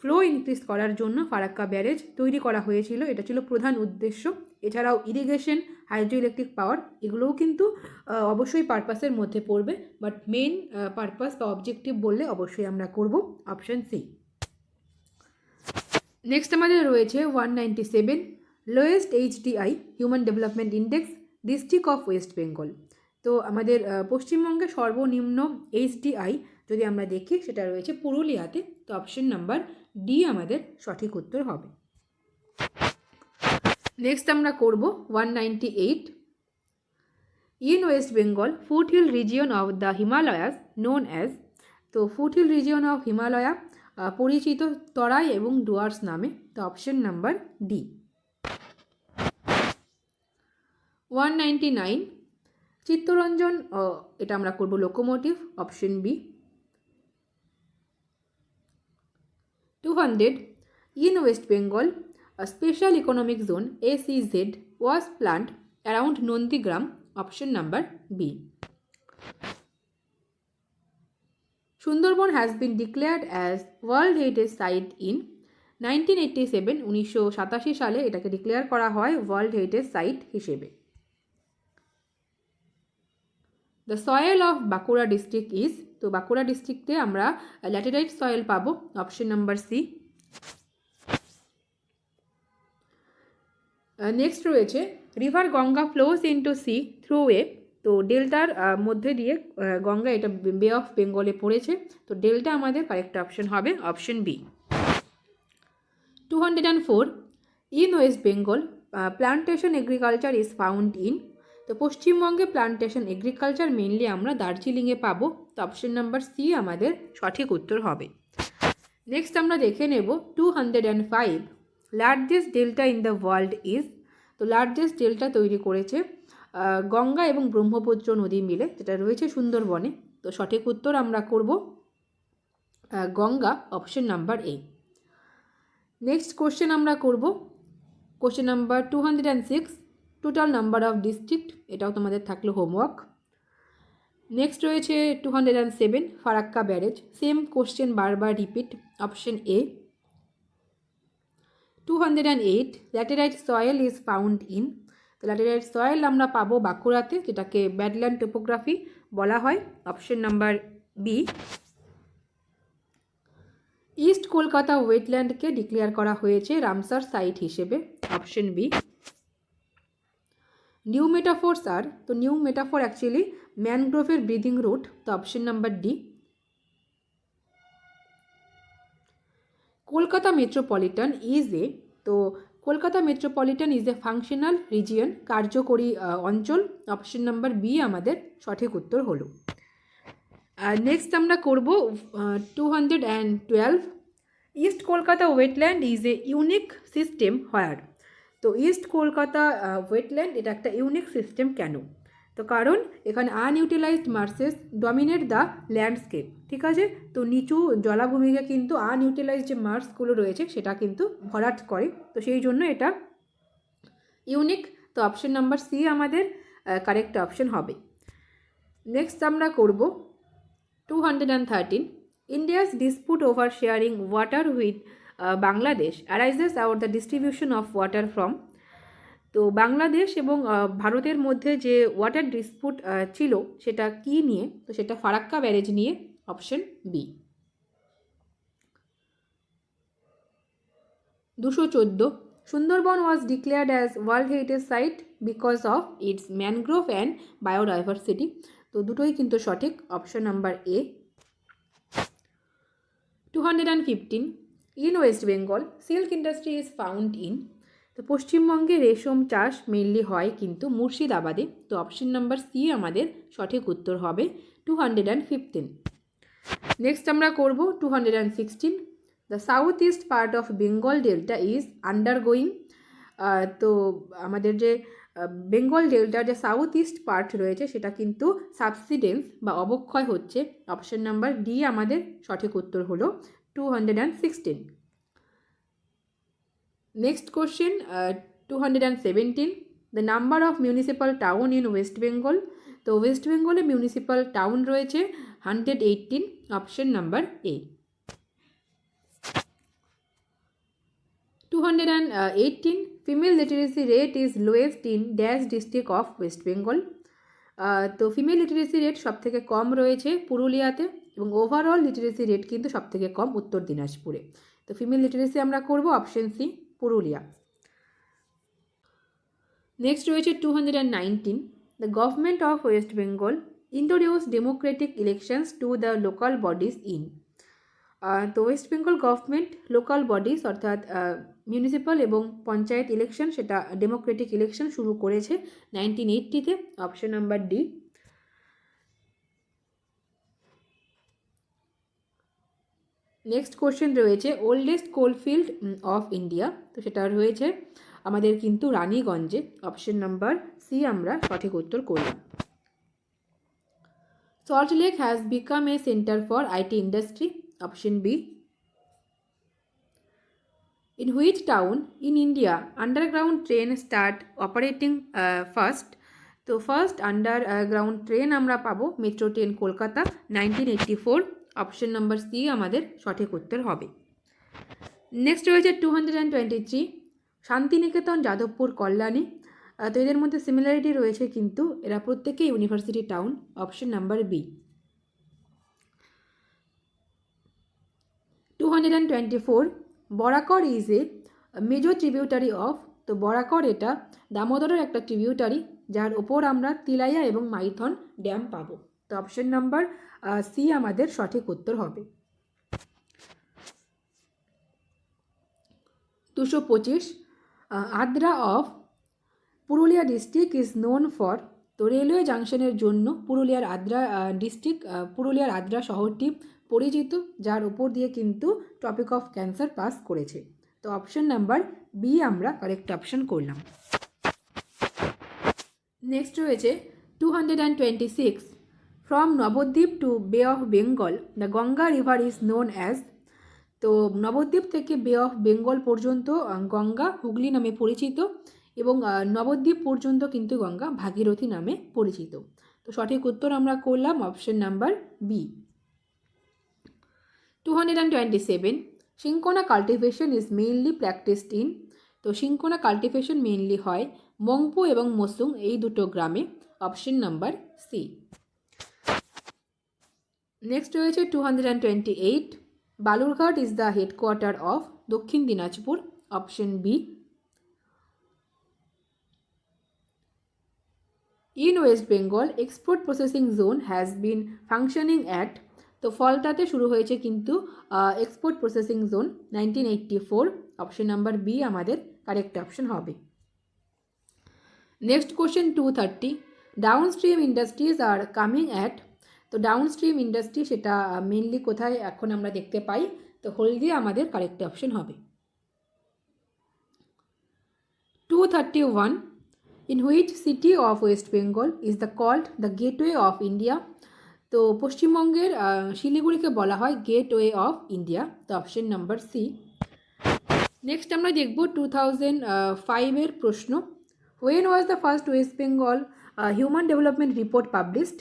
ফ্লো ইনক্রিজ করার জন্য ফারাক্কা ব্যারেজ তৈরি করা হয়েছিল, এটা ছিল প্রধান উদ্দেশ্য। এছাড়াও ইরিগেশন, হাইড্রো ইলেকট্রিক পাওয়ার এগুলোও কিন্তু অবশ্যই পারপাসের মধ্যে পড়বে, বাট মেইন পারপাস বা অবজেক্টিভ বললে অবশ্যই আমরা করব অপশন সি। নেক্সট আমাদের রয়েছে 197, lowest HDI human development index district of West Bengal, তো আমাদের পশ্চিমবঙ্গে সর্বনিম্ন HDI যদি আমরা দেখি সেটা রয়েছে পুরুলিয়াতে, তো অপশন নাম্বার ডি আমাদের সঠিক উত্তর হবে। নেক্সট আমরা করব 198, in West Bengal foothill region of the Himalayas known as, তো ফুটহিল রিজিয়ন অফ হিমালয়া পরিচিত তরাই এবং ডুয়ার্স নামে, তো অপশন নাম্বার ডি। 199, চিত্তরঞ্জন এটা আমরা করব locomotive, option B. 200, in West Bengal, a special economic zone SEZ was planned around Nandigram, option number B. Sundarban has been declared as World Heritage Site in 1987, 1987 সালে এটাকে ডিক্লেয়ার করা হয় ওয়ার্ল্ড হেরিটেজ সাইট হিসেবে। The soil of Bankura district is, তো বাঁকুড়া ডিস্ট্রিক্টে আমরা ল্যাটেরাইট সয়েল পাবো, অপশন নাম্বার সি। নেক্সট রয়েছে river Ganga flows into see through a, তো ডেল্টার মধ্যে দিয়ে গঙ্গা এটা বে অফ বেঙ্গলে পড়েছে, তো ডেল্টা আমাদের কারেক্ট অপশন হবে option B. 204, in West Bengal plantation agriculture is found in, তো পশ্চিমবঙ্গে প্লান্টেশন এগ্রিকালচার মেইনলি আমরা দার্জিলিংয়ে পাবো, তো অপশন নাম্বার সি আমাদের সঠিক উত্তর হবে। নেক্সট আমরা দেখে নেব 205 largest delta in the world is. তো লার্জেস্ট ডেল্টা তৈরি করেছে গঙ্গা এবং ব্রহ্মপুত্র নদী মিলে, যেটা রয়েছে সুন্দরবনে। তো সঠিক উত্তর আমরা করব Ganga, option number A. Next question আমরা করব question number 206 total number of district, এটাও তোমাদের থাকলো হোমওয়ার্ক। নেক্সট রয়েছে 207 ফারাক্কা ব্যারেজ, সেম কোশ্চেন বারবার repeat, option A. 208 laterite soil is found in. তো ল্যাটেরাইট সয়েল আমরা পাবো বাঁকুড়াতে, যেটাকে ব্যাডল্যান্ড টোপোগ্রাফি বলা হয়, option number B. East Kolkata ওয়েটল্যান্ডকে ডিক্লেয়ার করা হয়েছে রামসার সাইট হিসেবে, option B. Pneumatophores are, তো নিউ মেটাফোর অ্যাকচুয়ালি ম্যানগ্রোভের ব্রিদিং রুট, তো option number D. Kolkata metropolitan is a, তো Kolkata metropolitan is a functional region, কার্যকরী অঞ্চল, অপশন নাম্বার বি আমাদের সঠিক উত্তর হলো। নেক্সট আমরা করব 212 east Kolkata wetland is a unique system where. তো ইস্ট কলকাতা ওয়েটল্যান্ড এটা একটা ইউনিক সিস্টেম কেন? তো কারণ এখানে আনইউটিলাইজড মার্সেস ডমিনেট দ্য ল্যান্ডস্কেপ, ঠিক আছে। তো নিচু জলাভূমিকে কিন্তু আনইউটিলাইজড যে মার্সগুলো রয়েছে সেটা কিন্তু ভরাট করে, তো সেই জন্য এটা ইউনিক, তো অপশন নাম্বার সি আমাদের কারেক্ট অপশন হবে। নেক্সট আমরা করব 213 India's dispute over sharing water with Bangladesh arises out the distribution of water from. তো বাংলাদেশ এবং ভারতের মধ্যে যে ওয়াটার ডিসপুট ছিল সেটা কি নিয়ে? তো সেটা ফারাক্কা ব্যারেজ নিয়ে, option B. 214 Sundarban was declared as world heritage site because of its mangrove and biodiversity. তো দুটোই কিন্তু সঠিক, option number A. 215 in West Bengal silk industry is found in. তো পশ্চিমবঙ্গে রেশম চাষ মেনলি হয় কিন্তু মুর্শিদাবাদে, তো অপশন নাম্বার সি আমাদের সঠিক উত্তর হবে 215। নেক্সট আমরা করব 216 the south east part of Bengal delta is undergoing. তো আমাদের যে বেঙ্গল ডেল্টার যে সাউথ ইস্ট পার্ট রয়েছে সেটা কিন্তু সাবসিডেন্স বা অবক্ষয় হচ্ছে, অপশন নাম্বার ডি আমাদের সঠিক উত্তর হলো 216। Next question 217 the number of municipal town in West Bengal. তো ওয়েস্ট বেঙ্গলে মিউনিসিপ্যাল টাউন রয়েছে 118, option number A. 218 female literacy rate is lowest in dash district of West Bengal. তো ফিমেল লিটারেসি রেট সবথেকে কম রয়েছে পুরুলিয়াতে, এবং ওভারঅল লিটারেসি রেট কিন্তু সবথেকে কম উত্তর দিনাজপুরে। তো ফিমেল লিটারেসি আমরা করব অপশন সি, পুরুলিয়া। নেক্সট রয়েছে 219 the government of West Bengal introduce democratic elections to the local bodies in. তো West Bengal government local bodies অর্থাৎ মিউনিসিপ্যাল এবং পঞ্চায়েত ইলেকশন, সেটা ডেমোক্রেটিক ইলেকশন শুরু করেছে 1980-তে, option number D. Next question রয়েছে ওল্ডেস্ট কোলফিল্ড অফ ইন্ডিয়া, তো সেটা রয়েছে আমাদের কিন্তু রানীগঞ্জে, অপশন নাম্বার সি আমরা সঠিক উত্তর করলাম। Salt Lake has become a centre for IT industry, option B. In which town in India underground train start operating first? তো ফার্স্ট আন্ডারগ্রাউন্ড ট্রেন আমরা পাবো metro train Kolkata 1984, option number C আমাদের সঠিক উত্তর হবে। নেক্সট রয়েছে 223 শান্তিনিকেতন, যাদবপুর, কল্যাণী। তো এদের মধ্যে সিমিলারিটি রয়েছে কিন্তু এরা প্রত্যেকে university town, option number B. 224 Barakar is a major tributary of. তো বরাকর এটা দামোদরের একটা ট্রিবিউটারি, যার ওপর আমরা তিলাইয়া এবং মাইথন ড্যাম পাবো। তো অপশন নাম্বার সি আমাদের সঠিক উত্তর হবে। 225 Adra of Purulia district is known for. তো রেলওয়ে জাংশনের জন্য পুরুলিয়ার আদ্রা ডিস্ট্রিক্ট, পুরুলিয়ার আদ্রা শহরটি পরিচিত, যার উপর দিয়ে কিন্তু টপিক অফ ক্যান্সার পাস করেছে। তো অপশন নাম্বার বি আমরা কারেক্ট অপশন করলাম। নেক্সট রয়েছে 226, ফ্রম নবদ্বীপ টু বে of Bengal the Ganga river is known as. তো নবদ্বীপ থেকে বে অফ বেঙ্গল পর্যন্ত গঙ্গা হুগলি নামে পরিচিত, এবং নবদ্বীপ পর্যন্ত কিন্তু গঙ্গা ভাগীরথী নামে পরিচিত। তো সঠিক উত্তর আমরা করলাম option number B. 227, cinchona cultivation is mainly practised in. তো সিংকোনা কাল্টিভেশন মেইনলি হয় মংপো এবং মসুং এই দুটো গ্রামে। Option number C. নেক্সট রয়েছে 228, Balurghat is the headquarter of Dakshin Dinajpur. Option B. In West Bengal export processing zone has been functioning at. তো ফলতাতে শুরু হয়েছে কিন্তু export processing zone 1984। Option number B আমাদের কারেক্ট অপশন হবে। Next question 230, down stream industries are coming at. তো ডাউন স্ট্রিম ইন্ডাস্ট্রি সেটা মেনলি কোথায় এখন আমরা দেখতে পাই? তো হলদিয়া আমাদের কারেক্ট অপশন হবে। 231, in which city of West Bengal is the called the gateway of India? তো পশ্চিমবঙ্গের শিলিগুড়িকে বলা হয় গেটওয়ে অফ ইন্ডিয়া। তো অপশন নাম্বার সি। নেক্সট আমরা দেখব 2005 প্রশ্ন, when was the first West Bengal human development report published.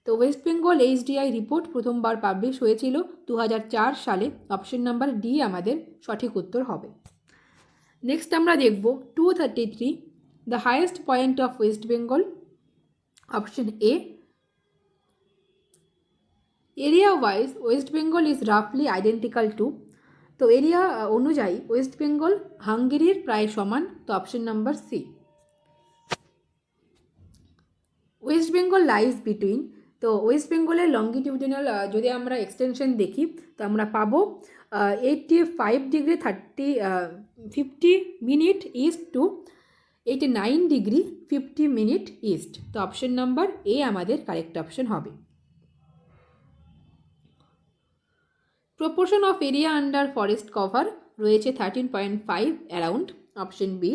তো ওয়েস্ট বেঙ্গল HDI রিপোর্ট প্রথমবার পাবলিশ হয়েছিল 2004 সালে। অপশন নাম্বার ডি আমাদের সঠিক উত্তর হবে। নেক্সট আমরা দেখব 233, the highest point of West Bengal. Option A. Area wise West Bengal is roughly identical to. তো এরিয়া অনুযায়ী ওয়েস্ট বেঙ্গল হাঙ্গেরির প্রায় সমান। তো option number C. West Bengal lies between. তো ওয়েস্ট বেঙ্গলের লঙ্গিটিউডিনাল যদি আমরা এক্সটেনশন দেখি তো আমরা পাবো 85 degree 50 minute east to 89 degree 50 minute east. তো অপশন নাম্বার এ আমাদের কারেক্ট অপশন হবে। Proportion of area under forest cover রয়েছে 13.5 around. Option B.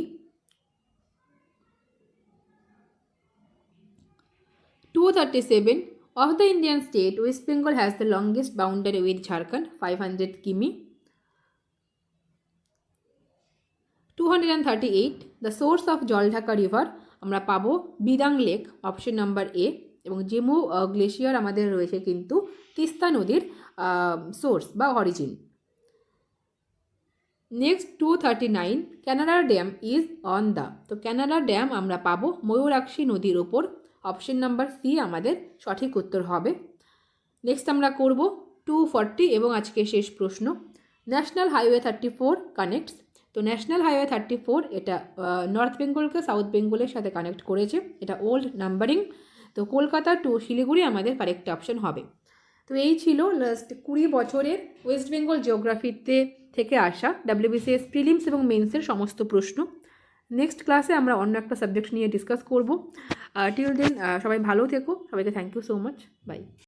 237, of the Indian state West Bengal has the longest boundary with Jharkhand 500 কিমি। 238, the source of Jaldhaka river আমরা পাবো বিদাং লেক। অপশন নাম্বার এ। এবং জেমু গ্লেশিয়ার আমাদের রয়েছে কিন্তু তিস্তা নদীর সোর্স বা origin. Next 239, Canada dam is on the. তো ক্যানাডা ড্যাম আমরা পাবো ময়ূরাক্ষী নদীর ওপর। অপশন নাম্বার সি আমাদের সঠিক উত্তর হবে। নেক্সট আমরা করব 240 এবং আজকে শেষ প্রশ্ন, ন্যাশনাল হাইওয়ে 34 কানেক্টস। তো ন্যাশনাল হাইওয়ে 34 এটা নর্থ বেঙ্গলকে সাউথ বেঙ্গলের সাথে কানেক্ট করেছে। এটা ওল্ড নাম্বারিং। তো কলকাতা টু শিলিগুড়ি আমাদের কারেক্ট অপশন হবে। তো এই ছিল লাস্ট 20 বছরের ওয়েস্ট বেঙ্গল জিওগ্রাফিতে থেকে আসা WBCS প্রিলিমস এবং মেন্সের সমস্ত প্রশ্ন। নেক্সট ক্লাসে আমরা অন্য একটা সাবজেক্ট নিয়ে ডিসকাস করব। টিল দেন সবাই ভালো থেকো। সবাইকে thank you so much. By.